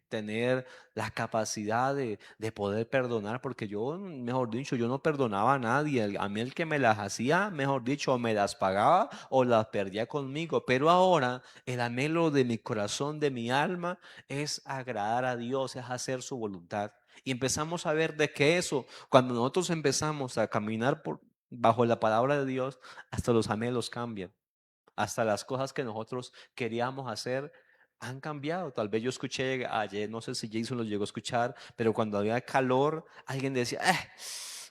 tener la capacidad de poder perdonar, porque yo, mejor dicho, yo no perdonaba a nadie. A mí el que me las hacía, mejor dicho, o me las pagaba o las perdía conmigo, pero ahora el anhelo de mi corazón, de mi alma, es agradar a Dios, es hacer su voluntad. Y empezamos a ver de que eso, cuando nosotros empezamos a caminar bajo la palabra de Dios, hasta los anhelos cambian, hasta las cosas que nosotros queríamos hacer han cambiado. Tal vez yo escuché ayer, no sé si Jason lo llegó a escuchar, pero cuando había calor, alguien decía,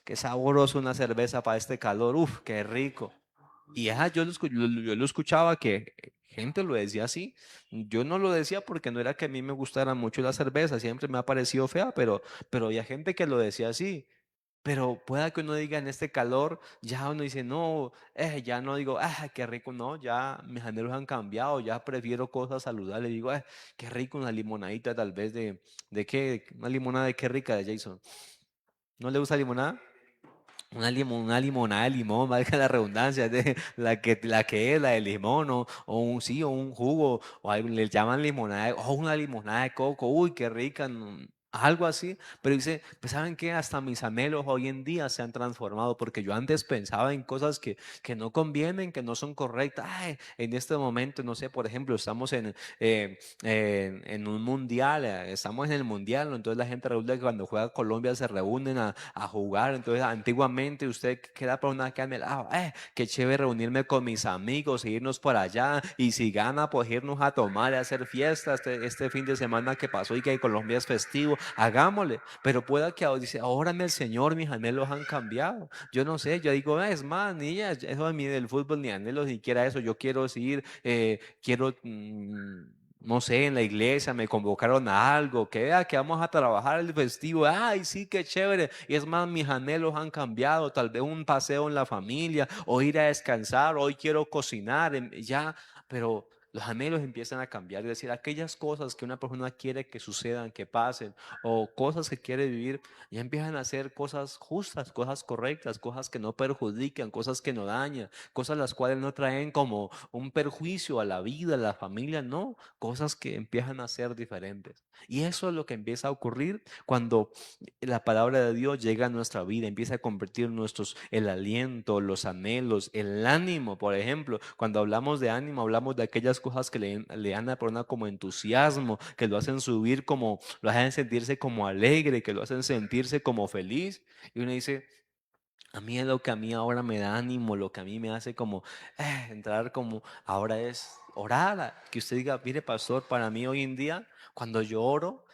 qué sabroso una cerveza para este calor, uf, qué rico. Y yo lo escuchaba que gente lo decía así. Yo no lo decía porque no era que a mí me gustara mucho la cerveza, siempre me ha parecido fea, pero había gente que lo decía así. Pero pueda que uno diga en este calor, ya uno dice, no, ya no digo, qué rico, no, ya mis anhelos han cambiado, ya prefiero cosas saludables. Digo, qué rico una limonadita tal vez ¿de qué? Una limonada de qué rica de Jason. ¿No le gusta limonada? Una limonada de limón, valga la redundancia, de la que es la de limón, o un sí, o un jugo, o algo, le llaman limonada, o una limonada de coco, uy, qué rica, algo así. Pero dice, pues saben que hasta mis anhelos hoy en día se han transformado, porque yo antes pensaba en cosas que no convienen, que no son correctas. Ay, en este momento, no sé, por ejemplo, estamos en un mundial, estamos en el mundial, ¿no? Entonces la gente resulta que cuando juega Colombia se reúnen a jugar. Entonces antiguamente usted queda por una que anhelaba, qué chévere reunirme con mis amigos e irnos por allá, y si gana pues irnos a tomar y a hacer fiestas este fin de semana que pasó y que Colombia es festivo, hagámosle. Pero pueda que ahora dice, ahora el Señor, mis anhelos han cambiado. Yo no sé, yo digo, es más, niña, eso a mí del fútbol ni anhelo siquiera eso, yo quiero ir, quiero, no sé, en la iglesia me convocaron a algo, que vamos a trabajar el festivo, ay, sí, qué chévere. Y es más, mis anhelos han cambiado, tal vez un paseo en la familia, o ir a descansar, hoy quiero cocinar, ya, pero Los anhelos empiezan a cambiar, es decir, aquellas cosas que una persona quiere que sucedan, que pasen, o cosas que quiere vivir, ya empiezan a ser cosas justas, cosas correctas, cosas que no perjudican, cosas que no dañan, cosas las cuales no traen como un perjuicio a la vida, a la familia, no, cosas que empiezan a ser diferentes. Y eso es lo que empieza a ocurrir cuando la palabra de Dios llega a nuestra vida, empieza a convertir el aliento, los anhelos, el ánimo, por ejemplo. Cuando hablamos de ánimo, hablamos de aquellas cosas que le dan a la persona como entusiasmo, que lo hacen subir como, lo hacen sentirse como alegre, que lo hacen sentirse como feliz. Y uno dice, a mí es lo que a mí ahora me da ánimo, lo que a mí me hace como entrar como ahora es orar, que usted diga, mire pastor, para mí hoy en día, cuando yo oro,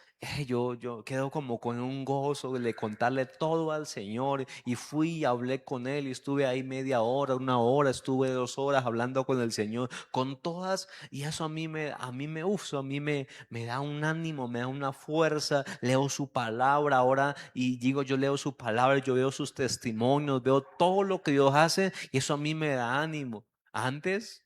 yo quedo como con un gozo de contarle todo al Señor y fui y hablé con Él y estuve ahí media hora, una hora, estuve 2 horas hablando con el Señor, con todas y eso a mí me da un ánimo, me da una fuerza, leo su palabra ahora y digo, yo leo su palabra, yo veo sus testimonios, veo todo lo que Dios hace y eso a mí me da ánimo. Antes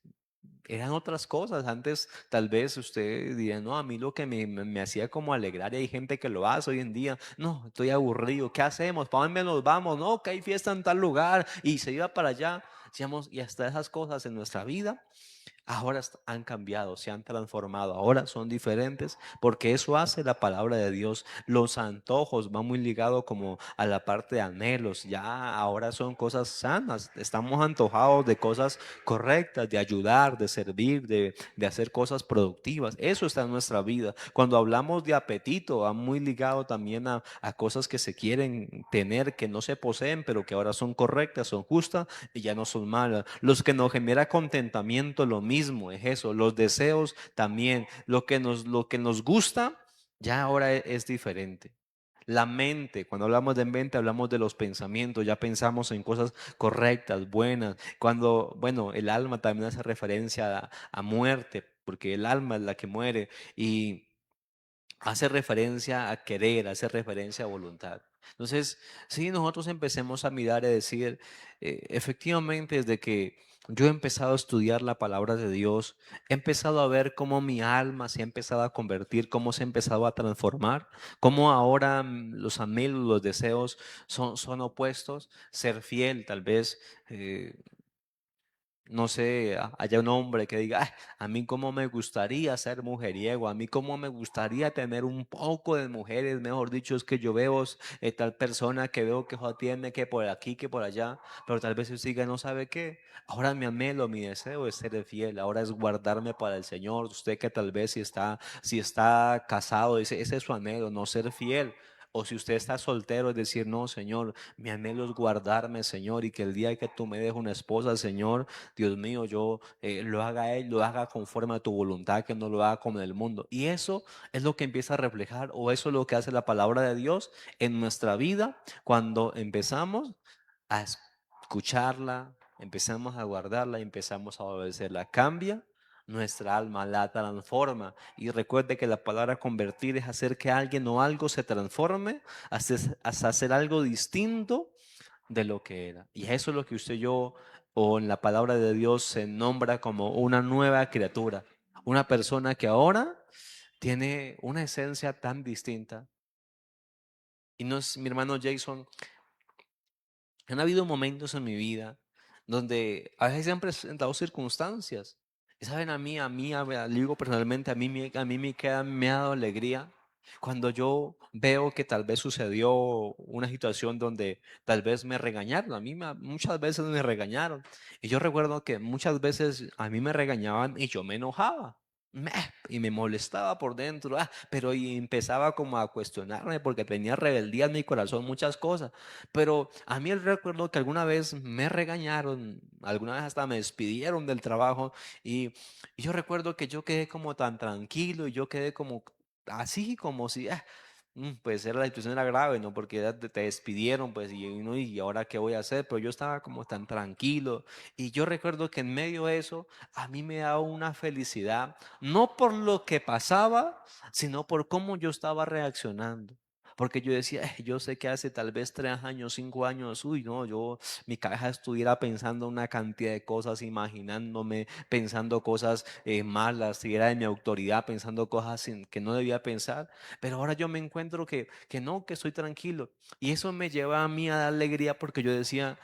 eran otras cosas, antes tal vez usted diría, no, a mí lo que me hacía como alegrar y hay gente que lo hace hoy en día, no, estoy aburrido, ¿qué hacemos? ¿Para dónde nos vamos? No, que hay fiesta en tal lugar y se iba para allá, decíamos, y hasta esas cosas en nuestra vida ahora han cambiado, se han transformado, ahora son diferentes, porque eso hace la palabra de Dios. Los antojos van muy ligados como a la parte de anhelos, ya ahora son cosas sanas, estamos antojados de cosas correctas, de ayudar, de servir, de hacer cosas productivas. Eso está en nuestra vida. Cuando hablamos de apetito, va muy ligado también a cosas que se quieren tener, que no se poseen, pero que ahora son correctas, son justas y ya no son malas. Los que nos genera contentamiento, lo mismo es eso. Los deseos también. Lo que nos gusta, ya ahora es diferente. La mente, cuando hablamos de mente, hablamos de los pensamientos, ya pensamos en cosas correctas, buenas. Cuando, bueno, el alma también hace referencia a muerte, porque el alma es la que muere. Y hace referencia a querer, hace referencia a voluntad. Entonces, si nosotros empecemos a mirar y decir, efectivamente, desde que yo he empezado a estudiar la palabra de Dios, he empezado a ver cómo mi alma se ha empezado a convertir, cómo se ha empezado a transformar, cómo ahora los anhelos, los deseos son opuestos, ser fiel, tal vez. No sé, haya un hombre que diga, "Ay, a mí cómo me gustaría ser mujeriego, a mí cómo me gustaría tener un poco de mujeres, mejor dicho, es que yo veo tal persona que veo que tiene que por aquí, que por allá, pero tal vez usted diga, no sabe qué, ahora mi anhelo, mi deseo es ser fiel, ahora es guardarme para el Señor, usted que tal vez si está casado, ese es su anhelo, no ser fiel. O si usted está soltero, es decir, no, Señor, mi anhelo es guardarme, Señor, y que el día que tú me dejes una esposa, Señor, Dios mío, yo lo haga Él, lo haga conforme a tu voluntad, que no lo haga como el mundo. Y eso es lo que empieza a reflejar, o eso es lo que hace la palabra de Dios en nuestra vida cuando empezamos a escucharla, empezamos a guardarla, empezamos a obedecerla. Cambia nuestra alma, la transforma. Y recuerde que la palabra convertir es hacer que alguien o algo se transforme hasta hacer algo distinto de lo que era. Y eso es lo que usted y yo, o en la palabra de Dios, se nombra como una nueva criatura. Una persona que ahora tiene una esencia tan distinta. Y no es, mi hermano Jason, han habido momentos en mi vida donde a veces se han presentado circunstancias. Y saben, le digo personalmente, me ha dado alegría cuando yo veo que tal vez sucedió una situación donde tal vez me regañaron. Muchas veces me regañaron. Y yo recuerdo que muchas veces a mí me regañaban y yo me enojaba. me- Y me molestaba por dentro, pero y empezaba como a cuestionarme porque tenía rebeldía en mi corazón, muchas cosas. Pero a mí el recuerdo que alguna vez me regañaron, alguna vez hasta me despidieron del trabajo y yo recuerdo que yo quedé como tan tranquilo y yo quedé como así, como si, pues era la situación era grave, ¿no? Porque te despidieron, pues, y ahora qué voy a hacer, pero yo estaba como tan tranquilo y yo recuerdo que en medio de eso a mí me daba una felicidad, no por lo que pasaba, sino por cómo yo estaba reaccionando. porque yo decía, yo sé que hace tal vez 3 años, 5 años, uy, no, mi cabeza estuviera pensando una cantidad de cosas, imaginándome, pensando cosas malas, si era de mi autoridad, pensando cosas que no debía pensar, pero ahora yo me encuentro que no, que estoy tranquilo. Y eso me lleva a mí a dar alegría porque yo decía,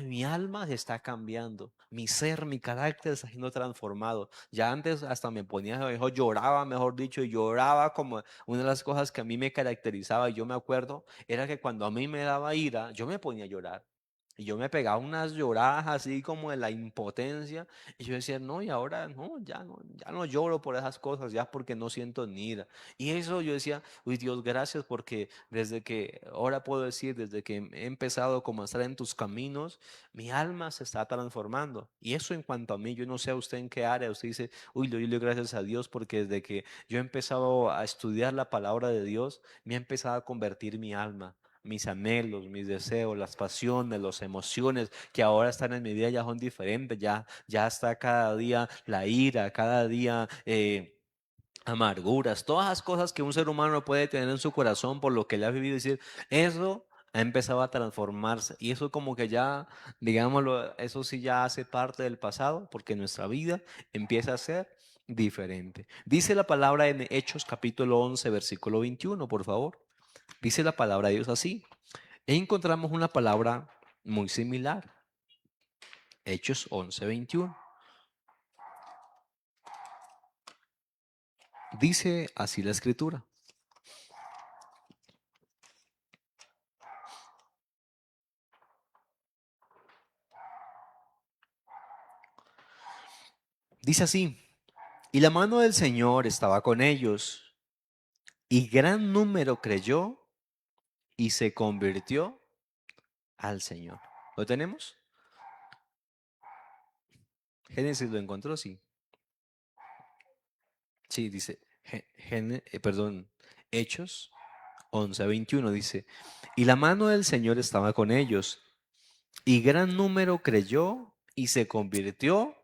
mi alma se está cambiando, mi ser, mi carácter está siendo transformado. Ya antes hasta me ponía, mejor lloraba, mejor dicho, y lloraba como una de las cosas que a mí me caracterizaba, y yo me acuerdo, era que cuando a mí me daba ira, yo me ponía a llorar. Y yo me pegaba unas lloradas así como de la impotencia. Y yo decía, no, y ahora no, ya no lloro por esas cosas, ya porque no siento ni ira. Y eso yo decía, uy Dios, gracias porque desde que, ahora puedo decir, desde que he empezado como a estar en tus caminos, mi alma se está transformando. Y eso en cuanto a mí, yo no sé a usted en qué área, usted dice, uy, le doy gracias a Dios porque desde que yo he empezado a estudiar la palabra de Dios, me ha empezado a convertir mi alma. Mis anhelos, mis deseos, las pasiones, las emociones que ahora están en mi vida ya son diferentes, ya está cada día la ira, cada día amarguras, todas las cosas que un ser humano puede tener en su corazón por lo que le ha vivido, decir, eso ha empezado a transformarse y eso como que ya, digámoslo, eso sí ya hace parte del pasado porque nuestra vida empieza a ser diferente. Dice la palabra en Hechos capítulo 11 versículo 21, por favor. Dice la palabra de Dios así. E encontramos una palabra muy similar. Hechos 11 21. Dice así la escritura. Dice así. Y la mano del Señor estaba con ellos, y gran número creyó y se convirtió al Señor. ¿Lo tenemos? Génesis lo encontró, sí. Sí, dice, perdón, Hechos 11:21 dice, y la mano del Señor estaba con ellos, y gran número creyó y se convirtió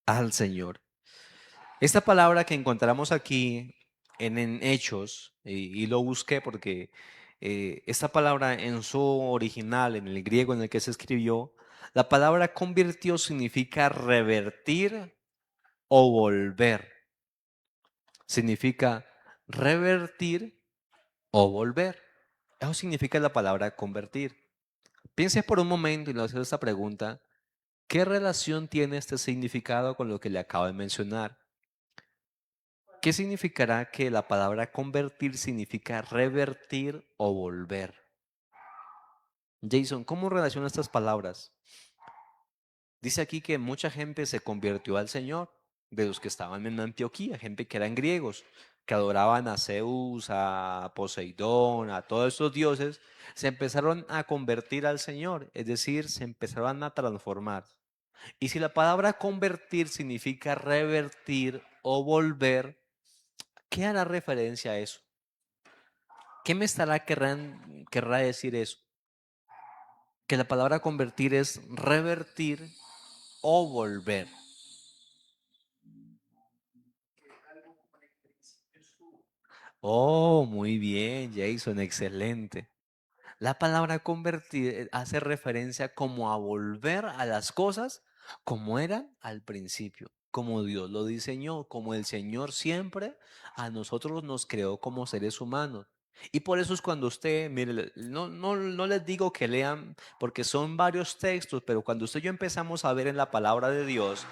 al Señor. Esta palabra que encontramos aquí en Hechos, y lo busqué porque esta palabra en su original, en el griego en el que se escribió, la palabra convirtió significa revertir o volver. Significa revertir o volver. Eso significa la palabra convertir. Piense por un momento y le hago esta pregunta. ¿Qué relación tiene este significado con lo que le acabo de mencionar? ¿Qué significará que la palabra convertir significa revertir o volver? Jason, ¿cómo relaciona estas palabras? Dice aquí que mucha gente se convirtió al Señor, de los que estaban en Antioquía, gente que eran griegos, que adoraban a Zeus, a Poseidón, a todos estos dioses, se empezaron a convertir al Señor, es decir, se empezaron a transformar. Y si la palabra convertir significa revertir o volver, ¿qué hará referencia a eso? ¿Qué me querrá decir eso? Que la palabra convertir es revertir o volver. Oh, muy bien, Jason, excelente. La palabra convertir hace referencia como a volver a las cosas como eran al principio, como Dios lo diseñó, como el Señor siempre a nosotros nos creó como seres humanos. Y por eso es cuando usted, mire, no les digo que lean, porque son varios textos, pero cuando usted y yo empezamos a ver en la palabra de Dios,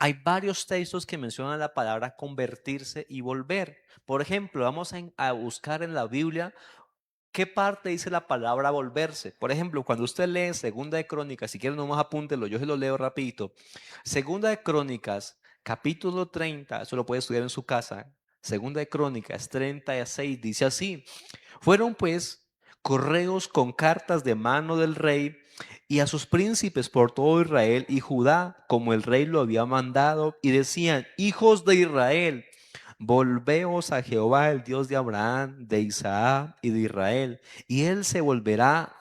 hay varios textos que mencionan la palabra convertirse y volver. Por ejemplo, vamos a buscar en la Biblia qué parte dice la palabra volverse. Por ejemplo, cuando usted lee Segunda de Crónicas, si quiere nomás apúntelo, yo se lo leo rapidito. Segunda de Crónicas, capítulo 30, eso lo puede estudiar en su casa. Segunda de Crónicas 36 dice así: fueron pues correos con cartas de mano del rey y a sus príncipes por todo Israel y Judá, como el rey lo había mandado, y decían: hijos de Israel, volveos a Jehová, el Dios de Abraham, de Isaac y de Israel, y él se volverá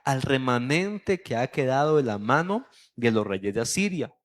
al remanente que ha quedado de la mano de los reyes de Asiria.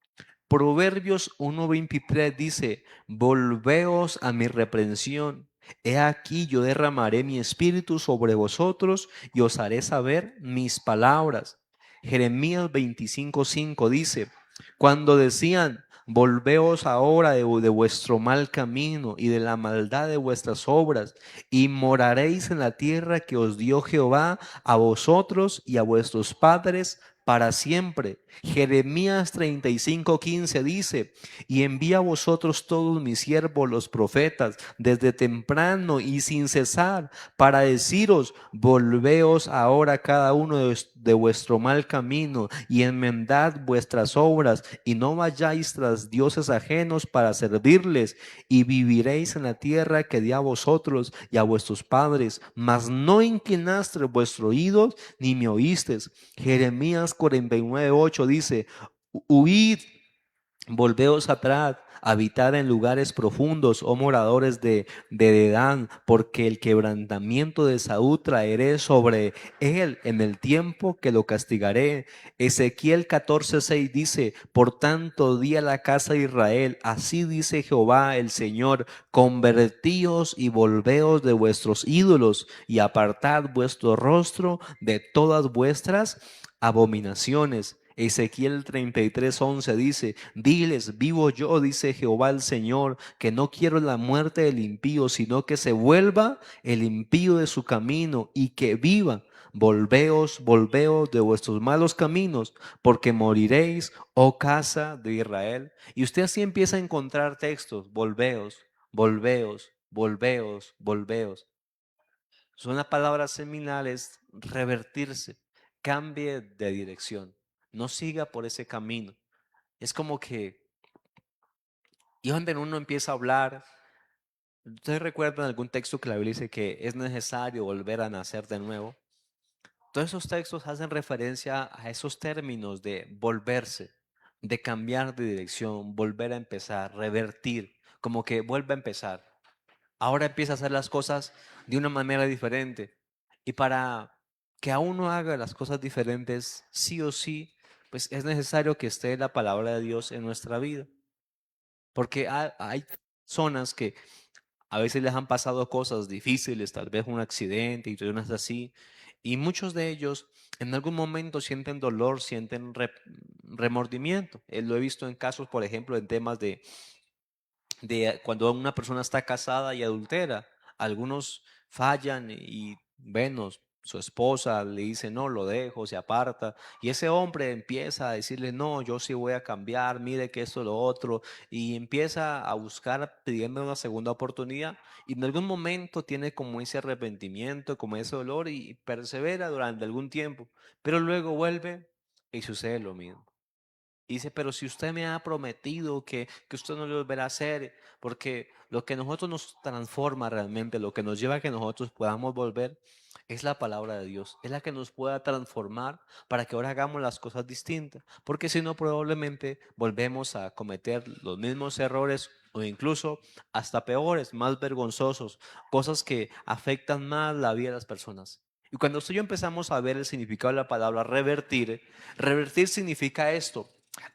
Proverbios 1:23 dice: volveos a mi reprensión He aquí yo derramaré mi espíritu sobre vosotros y os haré saber mis palabras. Jeremías 25:5 dice, cuando decían, volveos ahora de vuestro mal camino y de la maldad de vuestras obras, y moraréis en la tierra que os dio Jehová a vosotros y a vuestros padres para siempre. Jeremías 35:15 dice, y envía a vosotros todos mis siervos los profetas desde temprano y sin cesar para deciros, volveos ahora cada uno de vuestro mal camino y enmendad vuestras obras y no vayáis tras dioses ajenos para servirles y viviréis en la tierra que di a vosotros y a vuestros padres, mas no inclinaste vuestro oído ni me oísteis. Jeremías 49:8 dice, huid, volveos atrás, habitar en lugares profundos, oh moradores de Dedán, porque el quebrantamiento de Saúl traeré sobre él en el tiempo que lo castigaré. Ezequiel 14:6 dice, por tanto di a la casa de Israel, así dice Jehová el Señor, convertíos y volveos de vuestros ídolos y apartad vuestro rostro de todas vuestras abominaciones. Ezequiel 33:11 dice, diles, vivo yo, dice Jehová el Señor, que no quiero la muerte del impío, sino que se vuelva el impío de su camino y que viva. Volveos, volveos de vuestros malos caminos, porque moriréis, oh casa de Israel. Y usted así empieza a encontrar textos, volveos, volveos, volveos, volveos. Son las palabras seminales, revertirse, cambie de dirección, no siga por ese camino. Es como que, y donde uno empieza a hablar, ¿ustedes recuerdan algún texto que la Biblia dice que es necesario volver a nacer de nuevo? Todos esos textos hacen referencia a esos términos de volverse, de cambiar de dirección, volver a empezar, revertir, como que vuelve a empezar. Ahora empieza a hacer las cosas de una manera diferente. Y para que a uno haga las cosas diferentes, sí o sí, pues es necesario que esté la palabra de Dios en nuestra vida. Porque hay personas que a veces les han pasado cosas difíciles, tal vez un accidente y cosas así. Y muchos de ellos en algún momento sienten dolor, sienten remordimiento. Lo he visto en casos, por ejemplo, en temas de cuando una persona está casada y adultera. Algunos fallan y, bueno, su esposa le dice, no, lo dejo, se aparta. Y ese hombre empieza a decirle, no, yo sí voy a cambiar, mire que esto, lo otro. Y empieza a buscar pidiendo una segunda oportunidad. Y en algún momento tiene como ese arrepentimiento, como ese dolor y persevera durante algún tiempo. Pero luego vuelve y sucede lo mismo. Y dice, pero si usted me ha prometido que usted no lo volverá a hacer, porque lo que nosotros nos transforma realmente, lo que nos lleva a que nosotros podamos volver, es la palabra de Dios. Es la que nos pueda transformar para que ahora hagamos las cosas distintas. Porque si no, probablemente volvemos a cometer los mismos errores o incluso hasta peores, más vergonzosos, cosas que afectan más la vida de las personas. Y cuando usted y yo empezamos a ver el significado de la palabra revertir, revertir significa esto: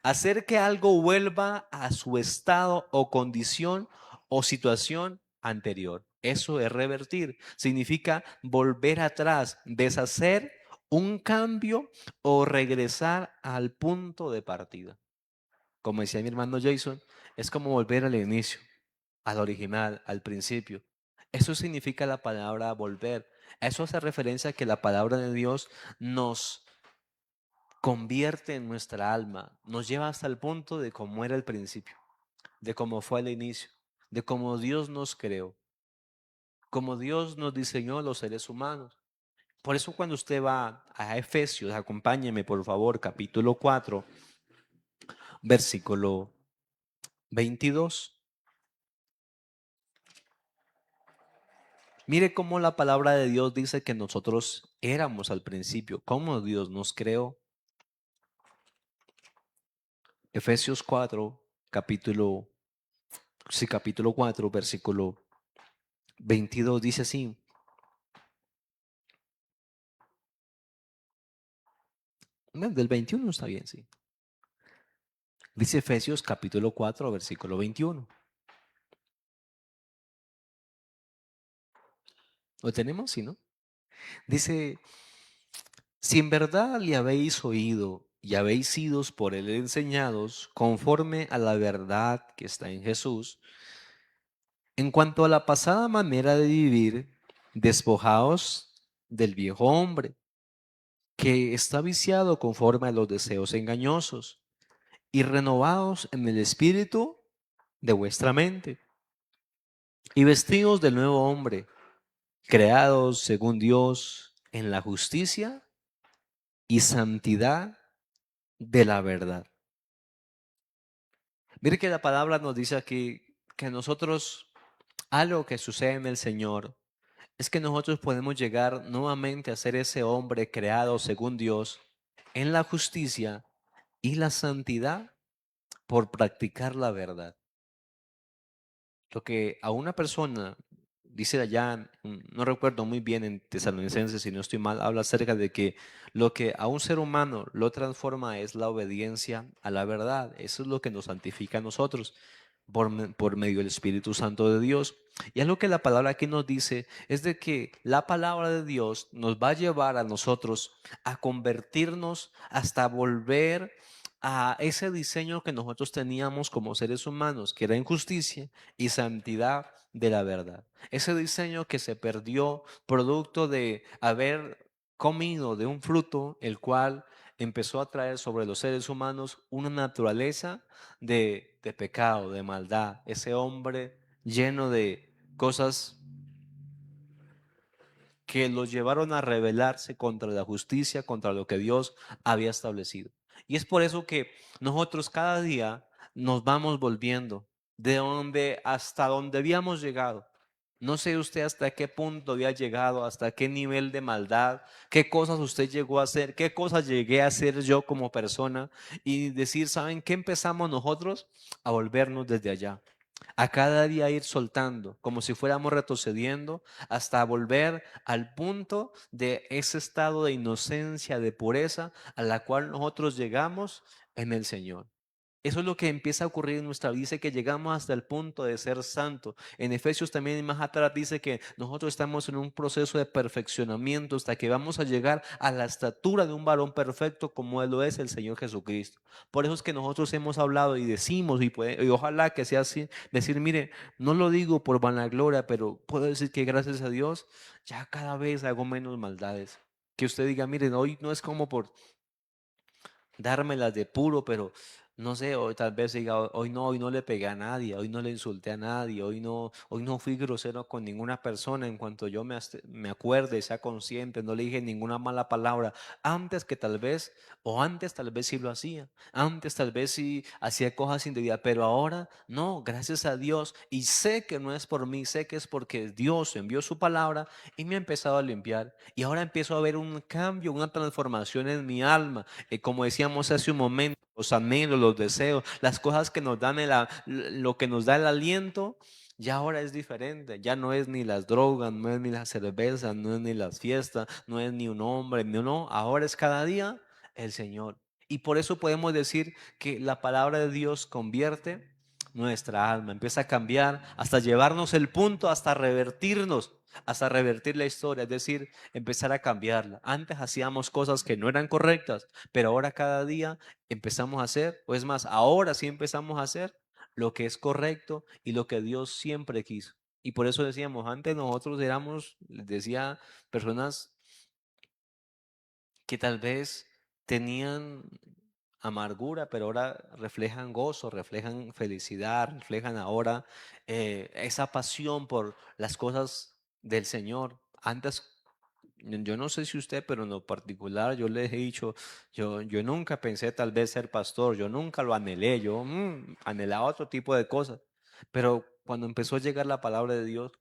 hacer que algo vuelva a su estado o condición o situación anterior. Eso es revertir. Significa volver atrás, deshacer un cambio o regresar al punto de partida. Como decía mi hermano Jason, es como volver al inicio, al original, al principio. Eso significa la palabra volver. Eso hace referencia a que la palabra de Dios nos convierte en nuestra alma, nos lleva hasta el punto de cómo era el principio, de cómo fue el inicio, de cómo Dios nos creó, cómo Dios nos diseñó los seres humanos. Por eso cuando usted va a Efesios, acompáñeme por favor, capítulo 4, versículo 22. Mire cómo la palabra de Dios dice que nosotros éramos al principio, cómo Dios nos creó. Efesios 4, capítulo 4, versículo 22 dice así. Del 21 está bien, sí. Dice Efesios capítulo 4, versículo 21. ¿Lo tenemos? Sí, ¿no? Dice, si en verdad le habéis oído y habéis sido por él enseñados conforme a la verdad que está en Jesús, en cuanto a la pasada manera de vivir, despojaos del viejo hombre, que está viciado conforme a los deseos engañosos, y renovaos en el espíritu de vuestra mente, y vestidos del nuevo hombre, creados según Dios en la justicia y santidad de la verdad. Mire que la palabra nos dice aquí que nosotros, algo que sucede en el Señor, es que nosotros podemos llegar nuevamente a ser ese hombre creado según Dios en la justicia y la santidad por practicar la verdad. Lo que a una persona, dice allá, no recuerdo muy bien en Tesalonicenses, si no estoy mal, habla acerca de que lo que a un ser humano lo transforma es la obediencia a la verdad. Eso es lo que nos santifica a nosotros por medio del Espíritu Santo de Dios. Y es lo que la palabra aquí nos dice, es de que la palabra de Dios nos va a llevar a nosotros a convertirnos hasta volver a ese diseño que nosotros teníamos como seres humanos, que era en justicia y santidad de la verdad. Ese diseño que se perdió producto de haber comido de un fruto, el cual empezó a traer sobre los seres humanos una naturaleza de pecado, de maldad. Ese hombre lleno de cosas que los llevaron a rebelarse contra la justicia, contra lo que Dios había establecido. Y es por eso que nosotros cada día nos vamos volviendo de donde hasta donde habíamos llegado. No sé usted hasta qué punto había llegado, hasta qué nivel de maldad, qué cosas usted llegó a hacer, qué cosas llegué a hacer yo como persona y decir, ¿saben qué empezamos nosotros? A volvernos desde allá, a cada día ir soltando, como si fuéramos retrocediendo hasta volver al punto de ese estado de inocencia, de pureza a la cual nosotros llegamos en el Señor. Eso es lo que empieza a ocurrir en nuestra vida. Dice que llegamos hasta el punto de ser santo. En Efesios también más atrás dice que nosotros estamos en un proceso de perfeccionamiento hasta que vamos a llegar a la estatura de un varón perfecto como Él lo es el Señor Jesucristo. Por eso es que nosotros hemos hablado y decimos y ojalá que sea así, decir, mire, no lo digo por vanagloria, pero puedo decir que gracias a Dios ya cada vez hago menos maldades. Que usted diga, miren, hoy no es como por dármelas de puro, pero no sé, hoy tal vez diga, hoy no le pegué a nadie, hoy no le insulté a nadie, hoy no fui grosero con ninguna persona en cuanto yo me acuerde, sea consciente, no le dije ninguna mala palabra, antes que tal vez, o antes tal vez sí lo hacía, antes tal vez sí hacía cosas indebidas, pero ahora no, gracias a Dios, y sé que no es por mí, sé que es porque Dios envió su palabra y me ha empezado a limpiar, y ahora empiezo a ver un cambio, una transformación en mi alma, como decíamos hace un momento, los anhelos, los deseos, las cosas que nos dan lo que nos da el aliento, ya ahora es diferente. Ya no es ni las drogas, no es ni la cerveza, no es ni las fiestas, no es ni un hombre, no, ahora es cada día el Señor. Y por eso podemos decir que la palabra de Dios convierte nuestra alma, empieza a cambiar hasta llevarnos el punto, hasta revertir la historia, es decir, empezar a cambiarla. Antes hacíamos cosas que no eran correctas, pero ahora cada día empezamos a hacer, o es más, ahora sí empezamos a hacer lo que es correcto y lo que Dios siempre quiso. Y por eso decíamos, antes nosotros éramos, les decía, personas que tal vez tenían amargura, pero ahora reflejan gozo, reflejan felicidad, reflejan ahora esa pasión por las cosas del Señor. Antes, yo no sé si usted, pero en lo particular yo les he dicho, yo nunca pensé tal vez ser pastor, yo nunca lo anhelé, yo anhelaba otro tipo de cosas, pero cuando empezó a llegar la palabra de Dios,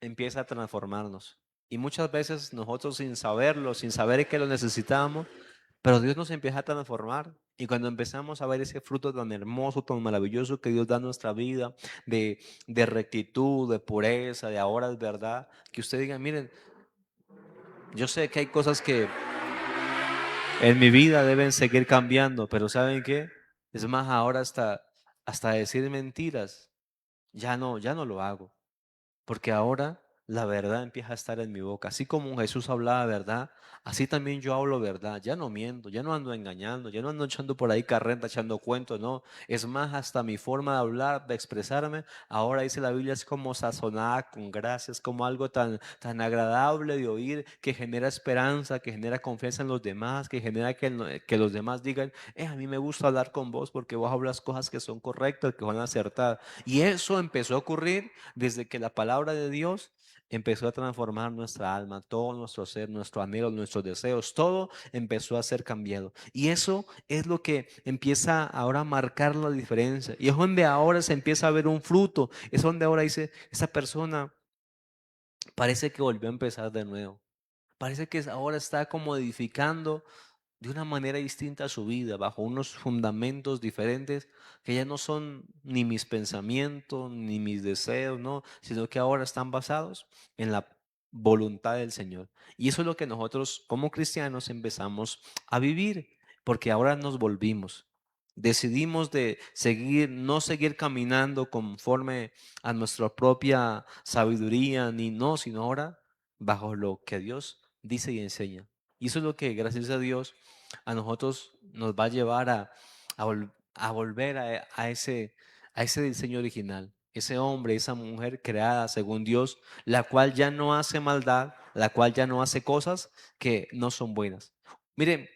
empieza a transformarnos. Y muchas veces nosotros sin saberlo, sin saber que lo necesitábamos, pero Dios nos empieza a transformar. Y cuando empezamos a ver ese fruto tan hermoso, tan maravilloso que Dios da en nuestra vida, de, de rectitud, de pureza, de ahora es verdad, que usted diga, miren, yo sé que hay cosas que en mi vida deben seguir cambiando, pero ¿saben qué? Es más, ahora hasta decir mentiras, ya no lo hago. Porque ahora la verdad empieza a estar en mi boca. Así como Jesús hablaba verdad, así también yo hablo verdad. Ya no miento, ya no ando engañando, ya no ando echando por ahí carreta, echando cuentos, no. Es más, hasta mi forma de hablar, de expresarme, ahora dice la Biblia, es como sazonada con gracia, es como algo tan agradable de oír, que genera esperanza, que genera confianza en los demás, que genera que los demás digan, a mí me gusta hablar con vos porque vos hablas cosas que son correctas, que van a acertar. Y eso empezó a ocurrir desde que la palabra de Dios empezó a transformar nuestra alma, todo nuestro ser, nuestro anhelo, nuestros deseos, todo empezó a ser cambiado. Y eso es lo que empieza ahora a marcar la diferencia. Y es donde ahora se empieza a ver un fruto. Es donde ahora dice, esa persona parece que volvió a empezar de nuevo. Parece que ahora está como edificando de una manera distinta a su vida, bajo unos fundamentos diferentes que ya no son ni mis pensamientos, ni mis deseos, no, sino que ahora están basados en la voluntad del Señor. Y eso es lo que nosotros como cristianos empezamos a vivir, porque ahora nos volvimos. Decidimos de seguir, no seguir caminando conforme a nuestra propia sabiduría, ni no, sino ahora bajo lo que Dios dice y enseña. Y eso es lo que, gracias a Dios, a nosotros nos va a llevar a volver a ese diseño original. Ese hombre, esa mujer creada según Dios, la cual ya no hace maldad, la cual ya no hace cosas que no son buenas. Miren,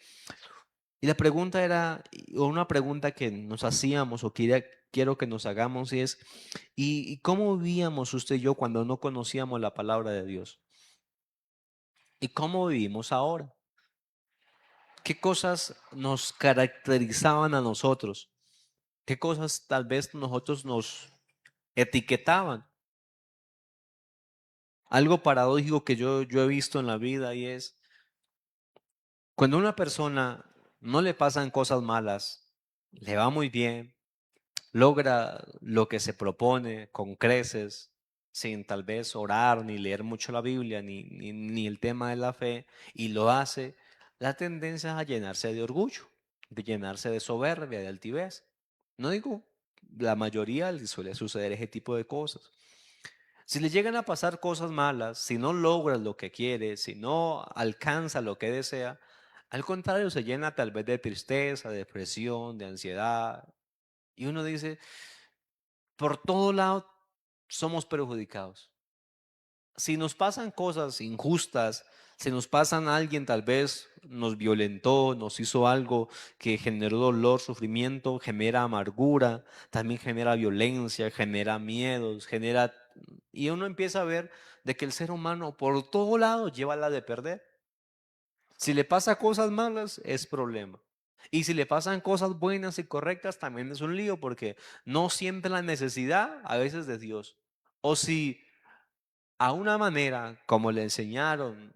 y la pregunta era, o una pregunta que nos hacíamos o quiero que nos hagamos y es, ¿y cómo vivíamos usted y yo cuando no conocíamos la palabra de Dios? ¿Y cómo vivimos ahora? ¿Qué cosas nos caracterizaban a nosotros? ¿Qué cosas tal vez nosotros nos etiquetaban? Algo paradójico que yo he visto en la vida y es cuando a una persona no le pasan cosas malas, le va muy bien, logra lo que se propone con creces, sin tal vez orar, ni leer mucho la Biblia, ni el tema de la fe, y lo hace, la tendencia es a llenarse de orgullo, de llenarse de soberbia, de altivez. No digo la mayoría le suele suceder ese tipo de cosas. Si le llegan a pasar cosas malas, si no logra lo que quiere, si no alcanza lo que desea, al contrario, se llena tal vez de tristeza, de depresión, de ansiedad. Y uno dice, por todo lado somos perjudicados. Si nos pasan cosas injustas, si nos pasan alguien tal vez nos violentó, nos hizo algo que generó dolor, sufrimiento, genera amargura, también genera violencia, genera miedos, genera... Y uno empieza a ver de que el ser humano por todo lado lleva la de perder. Si le pasa cosas malas, es problema. Y si le pasan cosas buenas y correctas, también es un lío porque no siente la necesidad a veces de Dios. O si a una manera como le enseñaron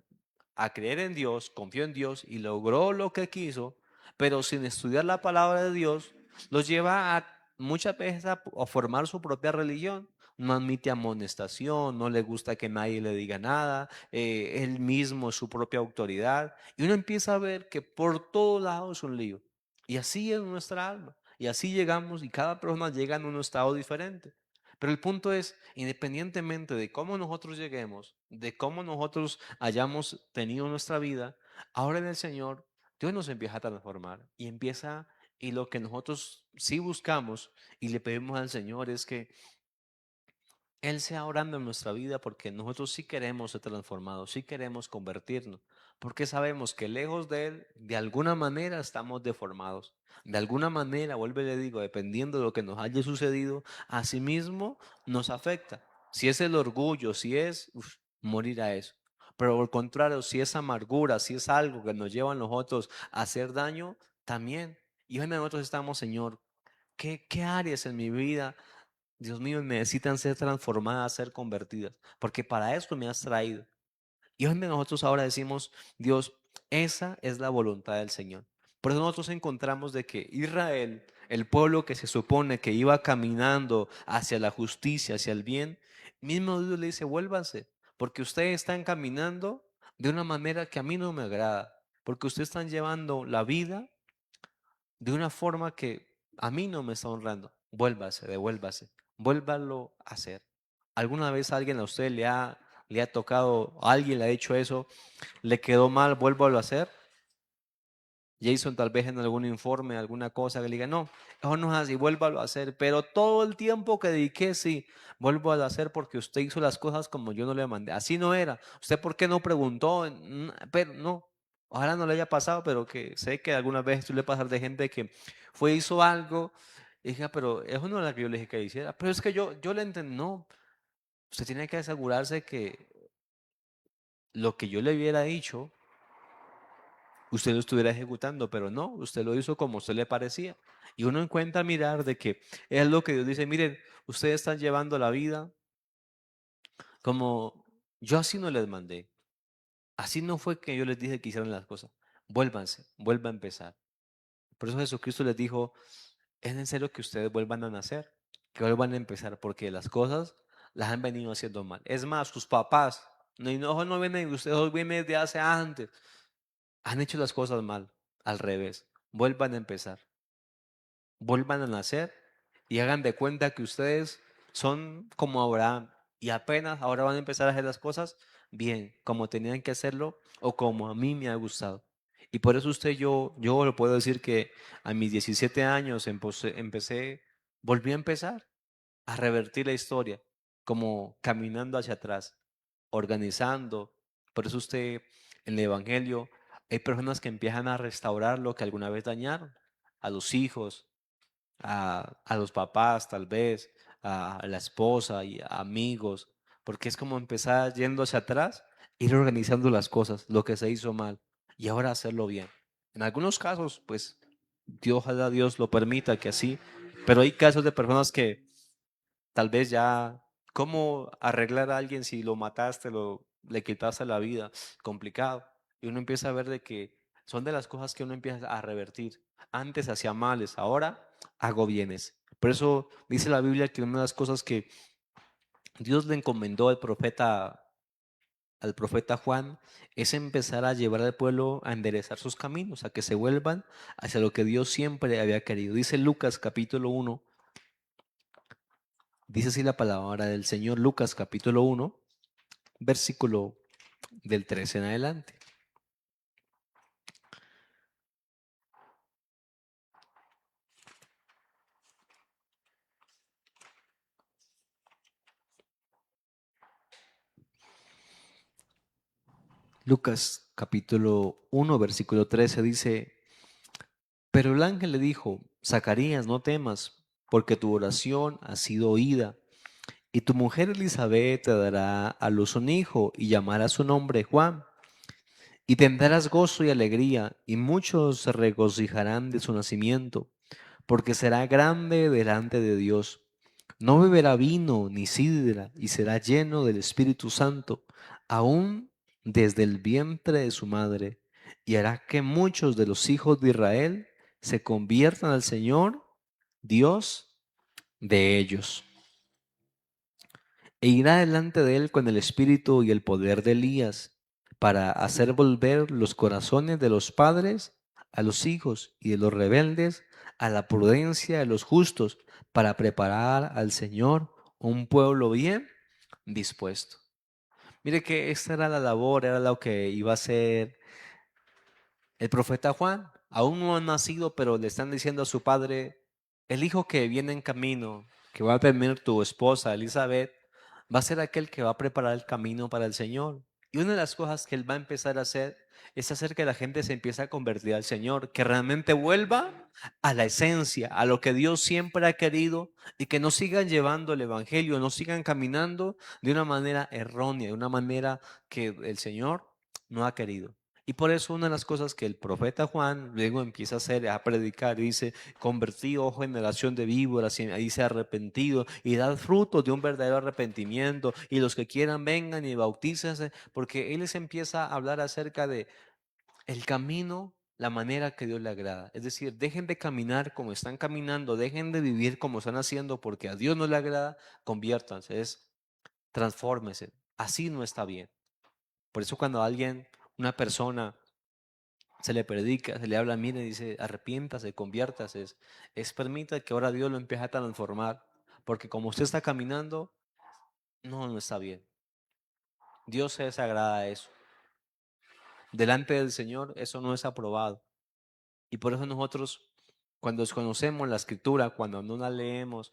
a creer en Dios, confió en Dios y logró lo que quiso, pero sin estudiar la palabra de Dios, los lleva a muchas veces a formar su propia religión. No admite amonestación, no le gusta que nadie le diga nada, él mismo es su propia autoridad. Y uno empieza a ver que por todos lados es un lío. Y así es nuestra alma. Y así llegamos y cada persona llega en un estado diferente. Pero el punto es, independientemente de cómo nosotros lleguemos, de cómo nosotros hayamos tenido nuestra vida, ahora en el Señor, Dios nos empieza a transformar y empieza, y lo que nosotros sí buscamos y le pedimos al Señor es que él sea orando en nuestra vida porque nosotros sí queremos ser transformados, sí queremos convertirnos, porque sabemos que lejos de Él, de alguna manera estamos deformados. De alguna manera, vuelvo y le digo, dependiendo de lo que nos haya sucedido, a sí mismo nos afecta. Si es el orgullo, si es morir a eso. Pero por el contrario, si es amargura, si es algo que nos lleva a nosotros a hacer daño, también. Y hoy nosotros estamos, Señor, ¿qué áreas en mi vida, Dios mío, necesitan ser transformadas, ser convertidas? Porque para esto me has traído. Y es donde nosotros ahora decimos, Dios, esa es la voluntad del Señor. Por eso nosotros encontramos de que Israel, el pueblo que se supone que iba caminando hacia la justicia, hacia el bien, mismo Dios le dice, vuélvanse, porque ustedes están caminando de una manera que a mí no me agrada, porque ustedes están llevando la vida de una forma que a mí no me está honrando. Vuélvase, devuélvase, vuélvalo a hacer. ¿Alguna vez alguien a usted le ha le ha tocado, alguien le ha dicho eso, le quedó mal, vuelvo a hacer. Jason tal vez en algún informe, alguna cosa que le diga, no, eso no es así, vuélvalo a hacer, pero todo el tiempo que dediqué, sí, vuelvo a hacer porque usted hizo las cosas como yo no le mandé, así no era, usted por qué no preguntó. Pero no, ojalá no le haya pasado, pero que sé que algunas veces suele pasar de gente que fue, hizo algo, y dije, pero eso no era lo que yo le dije que hiciera, pero es que yo le entendí, no, usted tiene que asegurarse que lo que yo le hubiera dicho usted lo estuviera ejecutando, pero no, usted lo hizo como a usted le parecía. Y uno encuentra a mirar de que es lo que Dios dice, miren, ustedes están llevando la vida como yo así no les mandé, así no fue que yo les dije que hicieran las cosas. Vuélvanse, vuelvan a empezar. Por eso Jesucristo les dijo, es en serio que ustedes vuelvan a nacer, que vuelvan a empezar, porque las cosas las han venido haciendo mal. Es más, sus papás, no, y no vienen de ustedes, vienen de hace antes, han hecho las cosas mal, al revés. Vuelvan a empezar. Vuelvan a nacer y hagan de cuenta que ustedes son como Abraham y apenas ahora van a empezar a hacer las cosas bien, como tenían que hacerlo o como a mí me ha gustado. Y por eso yo lo puedo decir que a mis 17 años volví a empezar a revertir la historia, como caminando hacia atrás, organizando. Por eso usted en el Evangelio hay personas que empiezan a restaurar lo que alguna vez dañaron, a los hijos, a los papás tal vez, a la esposa y a amigos, porque es como empezar yendo hacia atrás, ir organizando las cosas, lo que se hizo mal, y ahora hacerlo bien. En algunos casos, pues, Dios, ojalá Dios lo permita que así, pero hay casos de personas que tal vez ya, ¿cómo arreglar a alguien si lo mataste, le quitaste la vida? Complicado. Y uno empieza a ver de que son de las cosas que uno empieza a revertir. Antes hacía males, ahora hago bienes. Por eso dice la Biblia que una de las cosas que Dios le encomendó al profeta Juan es empezar a llevar al pueblo a enderezar sus caminos, a que se vuelvan hacia lo que Dios siempre había querido. Dice Lucas capítulo 1, dice así la palabra del Señor, Lucas capítulo 1, versículo del 13 en adelante. Lucas capítulo 1, versículo 13 dice, pero el ángel le dijo, Zacarías, no temas, porque tu oración ha sido oída, y tu mujer Elizabeth te dará a luz un hijo, y llamará su nombre Juan, y tendrás gozo y alegría, y muchos se regocijarán de su nacimiento, porque será grande delante de Dios. No beberá vino ni sidra, y será lleno del Espíritu Santo, aún desde el vientre de su madre, y hará que muchos de los hijos de Israel se conviertan al Señor, Dios de ellos. E irá delante de él con el espíritu y el poder de Elías, para hacer volver los corazones de los padres a los hijos y de los rebeldes a la prudencia de los justos, para preparar al Señor un pueblo bien dispuesto. Mire que esta era la labor, era lo que iba a hacer el profeta Juan. Aún no ha nacido, pero le están diciendo a su padre, el hijo que viene en camino, que va a venir tu esposa Elizabeth, va a ser aquel que va a preparar el camino para el Señor. Y una de las cosas que él va a empezar a hacer es hacer que la gente se empiece a convertir al Señor, que realmente vuelva a la esencia, a lo que Dios siempre ha querido, y que no sigan llevando el Evangelio, no sigan caminando de una manera errónea, de una manera que el Señor no ha querido. Y por eso una de las cosas que el profeta Juan luego empieza a hacer, a predicar, dice, convertí, oh generación de víboras, y dice arrepentido, y dad fruto de un verdadero arrepentimiento, y los que quieran vengan y bautícense, porque él les empieza a hablar acerca de el camino, la manera que Dios le agrada. Es decir, dejen de caminar como están caminando, dejen de vivir como están haciendo, porque a Dios no le agrada, conviértanse, transfórmese. Así no está bien. Por eso cuando una persona, se le predica, se le habla, mire, dice, arrepiéntase, conviértase, permita que ahora Dios lo empiece a transformar, porque como usted está caminando, no está bien. Dios se desagrada de eso. Delante del Señor eso no es aprobado. Y por eso nosotros, cuando desconocemos la escritura, cuando no la leemos,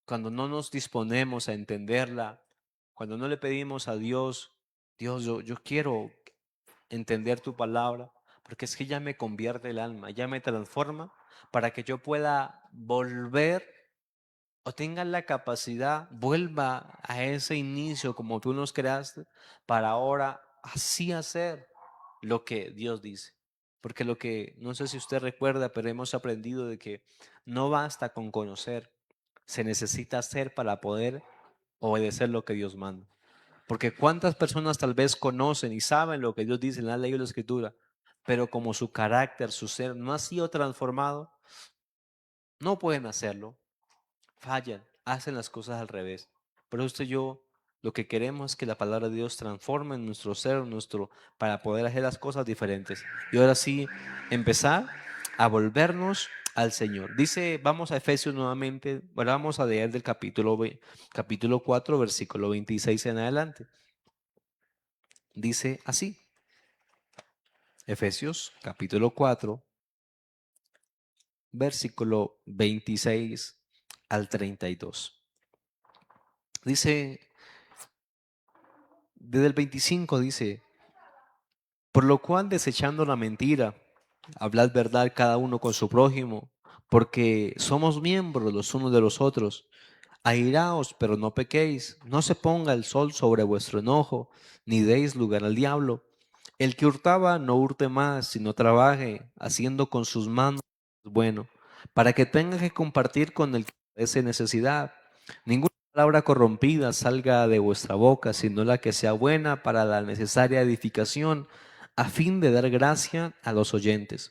cuando no nos disponemos a entenderla, cuando no le pedimos a Dios, Dios, yo quiero entender tu palabra, porque es que ya me convierte el alma, ya me transforma para que yo pueda volver o tenga la capacidad, vuelva a ese inicio como tú nos creaste, para ahora así hacer lo que Dios dice. Porque lo que, no sé si usted recuerda, pero hemos aprendido de que no basta con conocer, se necesita hacer para poder obedecer lo que Dios manda. Porque cuántas personas tal vez conocen y saben lo que Dios dice en la ley y la escritura, pero como su carácter, su ser no ha sido transformado, no pueden hacerlo, fallan, hacen las cosas al revés. Por eso usted y yo lo que queremos es que la palabra de Dios transforme en nuestro ser, para poder hacer las cosas diferentes. Y ahora sí, empezar a volvernos al Señor. Dice, vamos a Efesios nuevamente, bueno, vamos a leer del capítulo 4, versículo 26 en adelante. Dice así, Efesios capítulo 4, versículo 26 al 32. Dice, desde el 25 dice, por lo cual desechando la mentira, hablad verdad cada uno con su prójimo, porque somos miembros los unos de los otros. Airaos, pero no pequéis, no se ponga el sol sobre vuestro enojo, ni deis lugar al diablo. El que hurtaba no hurte más, sino trabaje, haciendo con sus manos bueno, para que tenga que compartir con el que padece necesidad. Ninguna palabra corrompida salga de vuestra boca, sino la que sea buena para la necesaria edificación, a fin de dar gracia a los oyentes.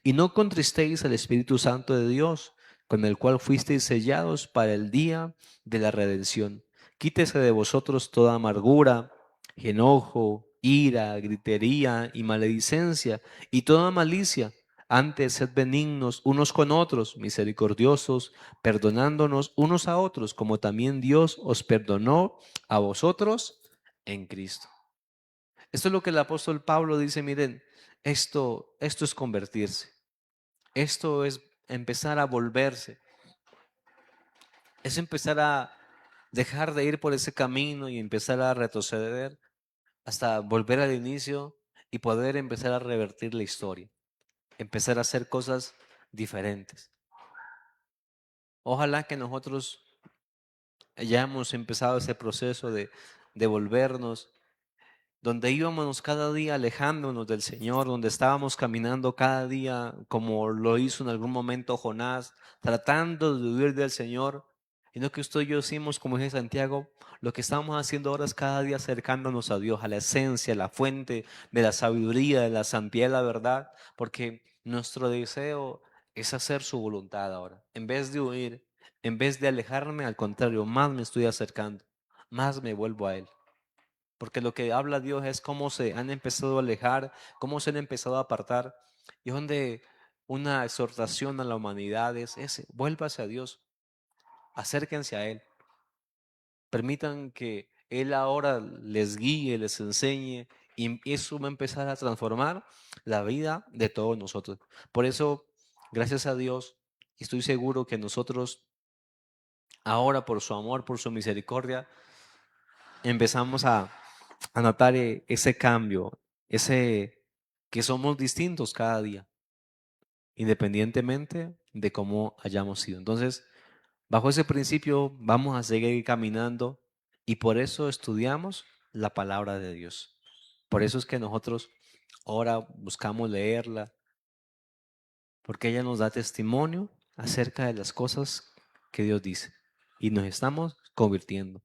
Y no contristéis al Espíritu Santo de Dios, con el cual fuisteis sellados para el día de la redención. Quítese de vosotros toda amargura, enojo, ira, gritería y maledicencia, y toda malicia. Antes sed benignos unos con otros, misericordiosos, perdonándonos unos a otros, como también Dios os perdonó a vosotros en Cristo. Esto es lo que el apóstol Pablo dice, miren, esto es convertirse. Esto es empezar a volverse, es empezar a dejar de ir por ese camino y empezar a retroceder hasta volver al inicio y poder empezar a revertir la historia, empezar a hacer cosas diferentes. Ojalá que nosotros ya hemos empezado ese proceso de volvernos donde íbamos cada día alejándonos del Señor, donde estábamos caminando cada día como lo hizo en algún momento Jonás, tratando de huir del Señor, y no que usted y yo hicimos, como dice Santiago, lo que estamos haciendo ahora es cada día acercándonos a Dios, a la esencia, a la fuente de la sabiduría, de la santidad, de la verdad, porque nuestro deseo es hacer su voluntad ahora. En vez de huir, en vez de alejarme, al contrario, más me estoy acercando, más me vuelvo a Él. Porque lo que habla Dios es cómo se han empezado a alejar, cómo se han empezado a apartar. Y es donde una exhortación a la humanidad es ese, vuélvase a Dios, acérquense a Él, permitan que Él ahora les guíe, les enseñe, y eso va a empezar a transformar la vida de todos nosotros. Por eso, gracias a Dios, estoy seguro que nosotros ahora por su amor, por su misericordia, empezamos a notar ese cambio, ese que somos distintos cada día, independientemente de cómo hayamos sido. Entonces, bajo ese principio vamos a seguir caminando y por eso estudiamos la palabra de Dios. Por eso es que nosotros ahora buscamos leerla, porque ella nos da testimonio acerca de las cosas que Dios dice y nos estamos convirtiendo,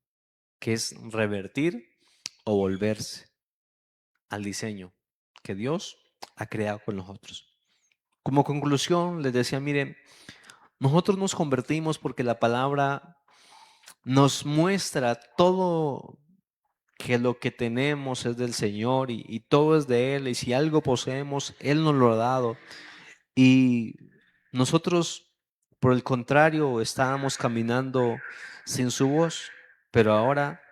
que es revertir o volverse al diseño que Dios ha creado con nosotros. Como conclusión, les decía, miren, nosotros nos convertimos porque la palabra nos muestra todo que lo que tenemos es del Señor y todo es de Él y si algo poseemos, Él nos lo ha dado. Y nosotros, por el contrario, estábamos caminando sin su voz, pero ahora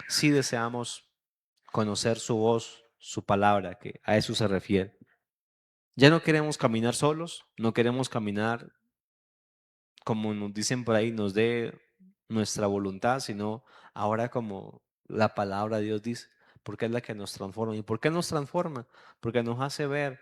sí deseamos conocer su voz, su palabra, que a eso se refiere. Ya no queremos caminar solos, no queremos caminar como nos dicen por ahí, nos dé nuestra voluntad, sino ahora como la palabra de Dios dice, porque es la que nos transforma. ¿Y por qué nos transforma? Porque nos hace ver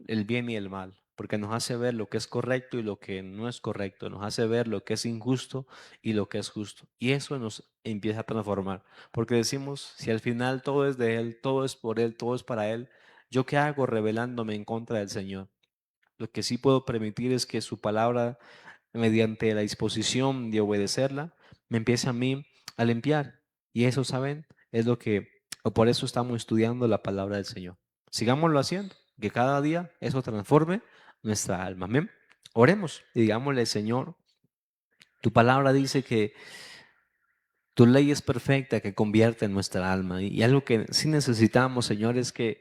el bien y el mal, porque nos hace ver lo que es correcto y lo que no es correcto, nos hace ver lo que es injusto y lo que es justo. Y eso nos empieza a transformar, porque decimos, si al final todo es de Él, todo es por Él, todo es para Él, ¿yo qué hago rebelándome en contra del Señor? Lo que sí puedo permitir es que su palabra, mediante la disposición de obedecerla, me empiece a mí a limpiar. Y eso, ¿saben? Es lo que, o por eso estamos estudiando la palabra del Señor. Sigámoslo haciendo, que cada día eso transforme nuestra alma. Amén. Oremos y digámosle, Señor, tu palabra dice que tu ley es perfecta, que convierte en nuestra alma. Y algo que sí necesitamos, Señor, es que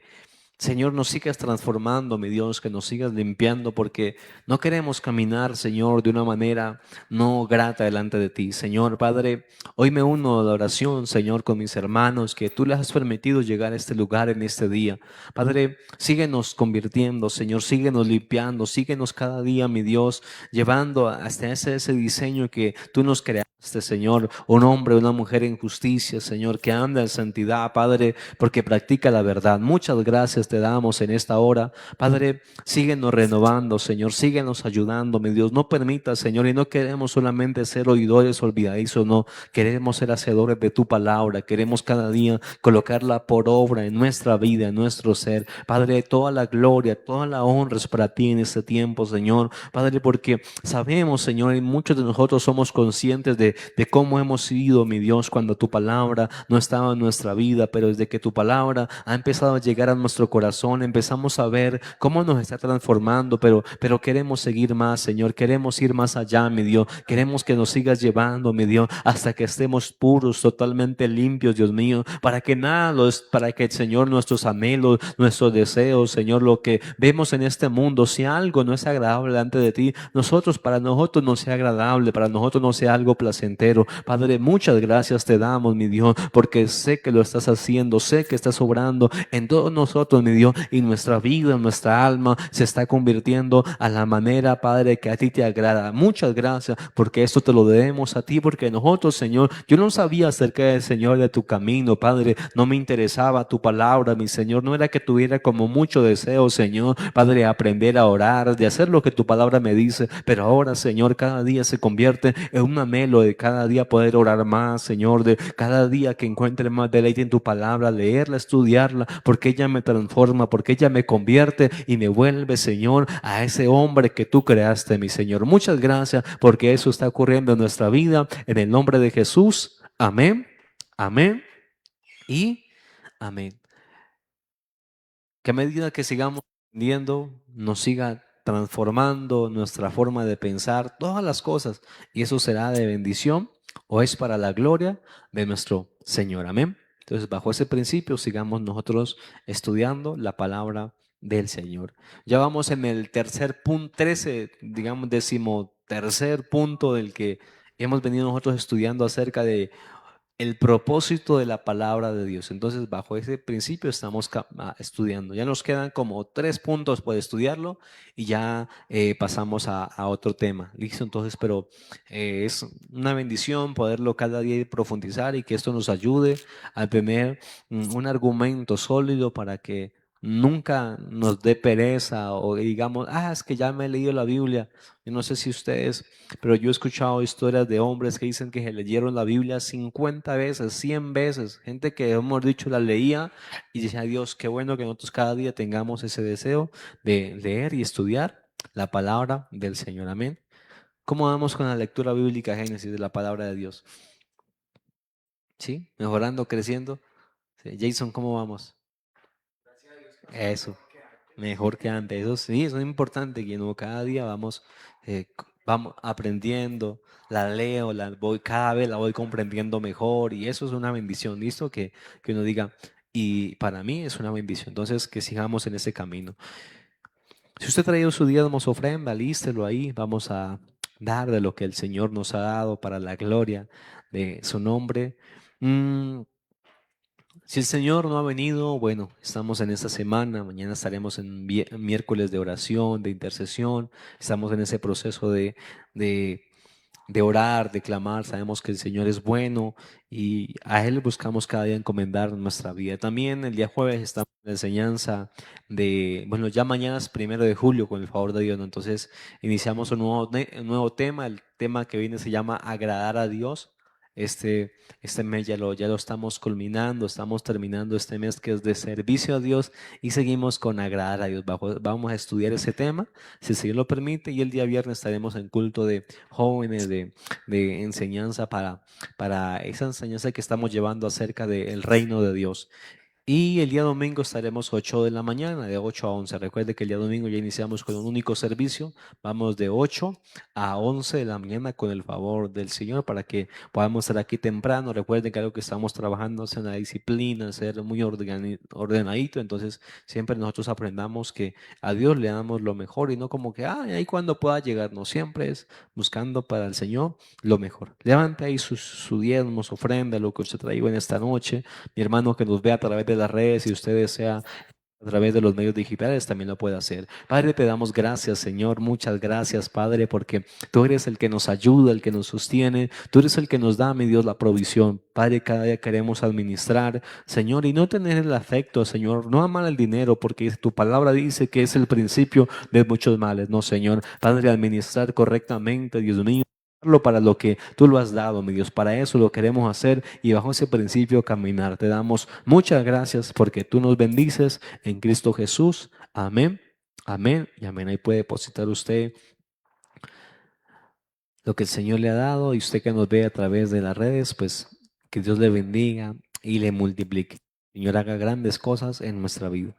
Señor, nos sigas transformando, mi Dios, que nos sigas limpiando, porque no queremos caminar, Señor, de una manera no grata delante de ti. Señor, Padre, hoy me uno a la oración, Señor, con mis hermanos, que tú les has permitido llegar a este lugar en este día. Padre, síguenos convirtiendo, Señor, síguenos limpiando, síguenos cada día, mi Dios, llevando hasta ese diseño que tú nos creaste, Señor, un hombre, una mujer en justicia, Señor, que anda en santidad, Padre, porque practica la verdad. Muchas gracias te damos en esta hora. Padre, síguenos renovando, Señor, síguenos ayudando, mi Dios. No permita, Señor, y no queremos solamente ser oidores olvidadizos, no. Queremos ser hacedores de tu palabra. Queremos cada día colocarla por obra en nuestra vida, en nuestro ser. Padre, toda la gloria, toda la honra es para ti en este tiempo, Señor. Padre, porque sabemos, Señor, y muchos de nosotros somos conscientes de cómo hemos sido, mi Dios, cuando tu palabra no estaba en nuestra vida, pero desde que tu palabra ha empezado a llegar a nuestro corazón, empezamos a ver cómo nos está transformando, pero queremos seguir más, Señor, queremos ir más allá, mi Dios, queremos que nos sigas llevando, mi Dios, hasta que estemos puros, totalmente limpios, Dios mío, para que nada, para que, Señor, nuestros anhelos, nuestros deseos, Señor, lo que vemos en este mundo, si algo no es agradable delante de ti, para nosotros no sea agradable, para nosotros no sea algo placentero. Padre, muchas gracias te damos, mi Dios, porque sé que lo estás haciendo, sé que estás obrando en todos nosotros, mi Dios, y nuestra vida, nuestra alma se está convirtiendo a la manera, Padre, que a ti te agrada. Muchas gracias, porque esto te lo debemos a ti, porque nosotros, Señor, yo no sabía acerca del Señor, de tu camino, Padre, no me interesaba tu palabra, mi Señor, no era que tuviera como mucho deseo, Señor, Padre, aprender a orar, de hacer lo que tu palabra me dice, pero ahora, Señor, cada día se convierte en un anhelo de cada día poder orar más, Señor, de cada día que encuentre más deleite en tu palabra, leerla, estudiarla, porque ella me transforma, porque ella me convierte y me vuelve, Señor, a ese hombre que tú creaste, mi Señor. Muchas gracias, porque eso está ocurriendo en nuestra vida, en el nombre de Jesús. Amén, amén y amén. Que a medida que sigamos aprendiendo, nos siga transformando nuestra forma de pensar, todas las cosas, y eso será de bendición o es para la gloria de nuestro Señor. Amén. Entonces, bajo ese principio, sigamos nosotros estudiando la palabra del Señor. Ya vamos en el tercer punto, 13, digamos, 13.º punto del que hemos venido nosotros estudiando acerca de el propósito de la palabra de Dios. Entonces, bajo ese principio estamos estudiando. Ya nos quedan como 3 puntos por estudiarlo y ya pasamos a otro tema. Listo, entonces, pero es una bendición poderlo cada día ir profundizar y que esto nos ayude a tener un argumento sólido para que nunca nos dé pereza o digamos, es que ya me he leído la Biblia. Yo no sé si ustedes, pero yo he escuchado historias de hombres que dicen que se leyeron la Biblia 50 veces, 100 veces. Gente que, hemos dicho, la leía y decía, Dios, qué bueno que nosotros cada día tengamos ese deseo de leer y estudiar la palabra del Señor. Amén. ¿Cómo vamos con la lectura bíblica Génesis de la palabra de Dios? ¿Sí? ¿Mejorando, creciendo? Sí. Jason, ¿cómo vamos? Eso. Mejor que antes. Eso sí, eso es importante, que no cada día vamos aprendiendo, la leo, cada vez la voy comprendiendo mejor y eso es una bendición, ¿listo? Que uno diga, y para mí es una bendición. Entonces, que sigamos en ese camino. Si usted ha traído su diezmo, su ofrenda, lístelo ahí. Vamos a dar de lo que el Señor nos ha dado para la gloria de su nombre. Mm, Si el Señor no ha venido, bueno, estamos en esta semana, mañana estaremos en miércoles de oración, de intercesión, estamos en ese proceso de de orar, de clamar. Sabemos que el Señor es bueno y a Él buscamos cada día encomendar nuestra vida. También el día jueves estamos en la enseñanza de, bueno, ya mañana es 1 de julio con el favor de Dios, ¿no? Entonces iniciamos un nuevo tema. El tema que viene se llama agradar a Dios. Este mes ya lo estamos culminando, estamos terminando este mes que es de servicio a Dios y seguimos con agradar a Dios. Vamos a estudiar ese tema, si el Señor lo permite, y el día viernes estaremos en culto de jóvenes, de enseñanza para esa enseñanza que estamos llevando acerca del reino de Dios. Y el día domingo estaremos 8 de la mañana, de 8 a 11. Recuerde que el día domingo ya iniciamos con un único servicio. Vamos de 8 a 11 de la mañana con el favor del Señor para que podamos estar aquí temprano. Recuerden que algo que estamos trabajando es en la disciplina, ser muy ordenadito. Entonces siempre nosotros aprendamos que a Dios le damos lo mejor y no como que, ahí cuando pueda llegar. No, siempre es buscando para el Señor lo mejor. Levante ahí su diezmo, su ofrenda, lo que usted traigo en esta noche. Mi hermano que nos ve a través de las redes, si usted desea a través de los medios digitales, también lo puede hacer. Padre, te damos gracias, Señor. Muchas gracias, Padre, porque tú eres el que nos ayuda, el que nos sostiene. Tú eres el que nos da, mi Dios, la provisión. Padre, cada día queremos administrar, Señor, y no tener el afecto, Señor. No amar el dinero, porque tu palabra dice que es el principio de muchos males, no, Señor. Padre, administrar correctamente, Dios mío, para lo que tú lo has dado, mi Dios. Para eso lo queremos hacer y bajo ese principio caminar. Te damos muchas gracias porque tú nos bendices en Cristo Jesús. Amén, amén y amén. Ahí puede depositar usted lo que el Señor le ha dado, y usted que nos ve a través de las redes, pues que Dios le bendiga y le multiplique. Señor, haga grandes cosas en nuestra vida.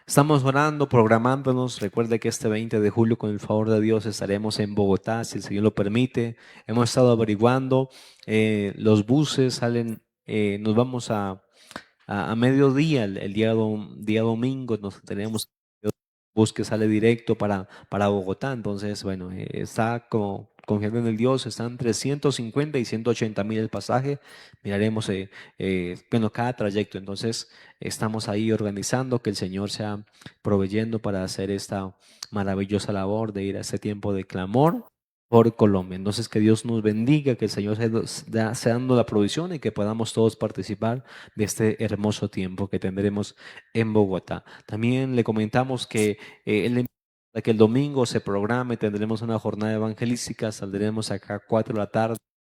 Estamos orando, programándonos. Recuerde que este 20 de julio, con el favor de Dios, estaremos en Bogotá, si el Señor lo permite. Hemos estado averiguando, los buses salen, nos vamos a mediodía, el día domingo, nos tenemos un bus que sale directo para Bogotá. Entonces, bueno, está como confiando en el Dios, están 350 y 180.000 el pasaje. Miraremos, bueno, cada trayecto. Entonces, estamos ahí organizando que el Señor sea proveyendo para hacer esta maravillosa labor de ir a este tiempo de clamor por Colombia. Entonces, que Dios nos bendiga, que el Señor sea dando la provisión y que podamos todos participar de este hermoso tiempo que tendremos en Bogotá. También le comentamos que que el domingo se programe, tendremos una jornada evangelística, saldremos acá 4 de la tarde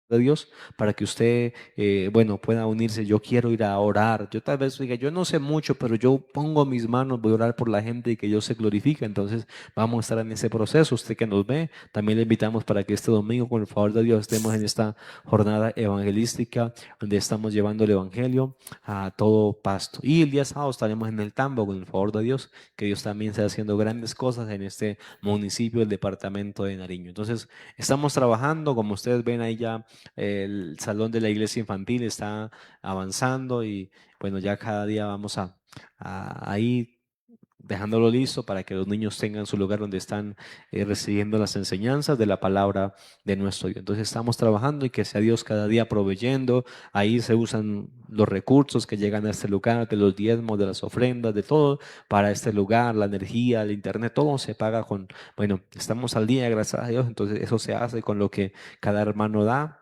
de Dios para que usted, bueno, pueda unirse. Yo quiero ir a orar. Yo tal vez diga, yo no sé mucho, pero yo pongo mis manos, voy a orar por la gente y que Dios se glorifique. Entonces vamos a estar en ese proceso. Usted que nos ve, también le invitamos para que este domingo, con el favor de Dios, estemos en esta jornada evangelística donde estamos llevando el evangelio a todo pasto. Y el día sábado estaremos en el Tambo, con el favor de Dios, que Dios también está haciendo grandes cosas en este municipio, el departamento de Nariño. Entonces estamos trabajando, como ustedes ven ahí ya. El salón de la iglesia infantil está avanzando y bueno, ya cada día vamos a ir dejándolo listo para que los niños tengan su lugar donde están, recibiendo las enseñanzas de la palabra de nuestro Dios. Entonces estamos trabajando y que sea Dios cada día proveyendo. Ahí se usan los recursos que llegan a este lugar, de los diezmos, de las ofrendas, de todo para este lugar, la energía, el internet, todo se paga con, bueno, estamos al día, gracias a Dios. Entonces eso se hace con lo que cada hermano da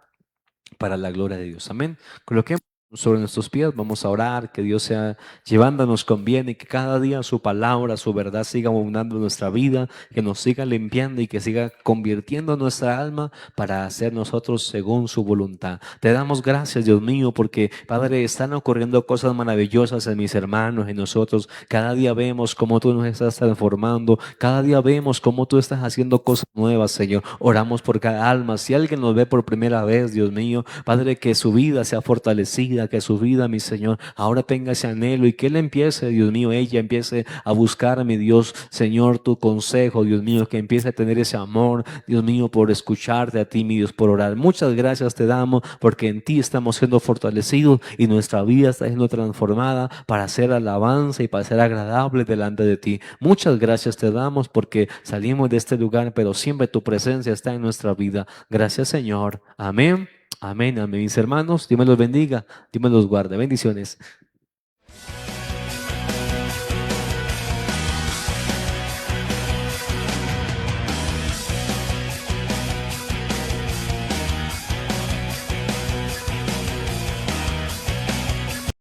para la gloria de Dios. Amén. Coloquemos sobre nuestros pies, vamos a orar, que Dios sea llevándonos con bien y que cada día su palabra, su verdad siga abundando en nuestra vida, que nos siga limpiando y que siga convirtiendo nuestra alma para hacer nosotros según su voluntad. Te damos gracias, Dios mío, porque, Padre, están ocurriendo cosas maravillosas en mis hermanos, en nosotros. Cada día vemos cómo tú nos estás transformando, cada día vemos cómo tú estás haciendo cosas nuevas, Señor. Oramos por cada alma. Si alguien nos ve por primera vez, Dios mío, Padre, que su vida sea fortalecida, que su vida, mi Señor, ahora tenga ese anhelo y que él empiece, Dios mío, ella empiece a buscar, mi Dios, Señor, tu consejo, Dios mío, que empiece a tener ese amor, Dios mío, por escucharte a ti, mi Dios, por orar. Muchas gracias te damos porque en ti estamos siendo fortalecidos y nuestra vida está siendo transformada para hacer alabanza y para ser agradable delante de ti. Muchas gracias te damos porque salimos de este lugar, pero siempre tu presencia está en nuestra vida. Gracias, Señor. Amén. Amén, amén. Mis hermanos, Dios me los bendiga, Dios me los guarde. Bendiciones.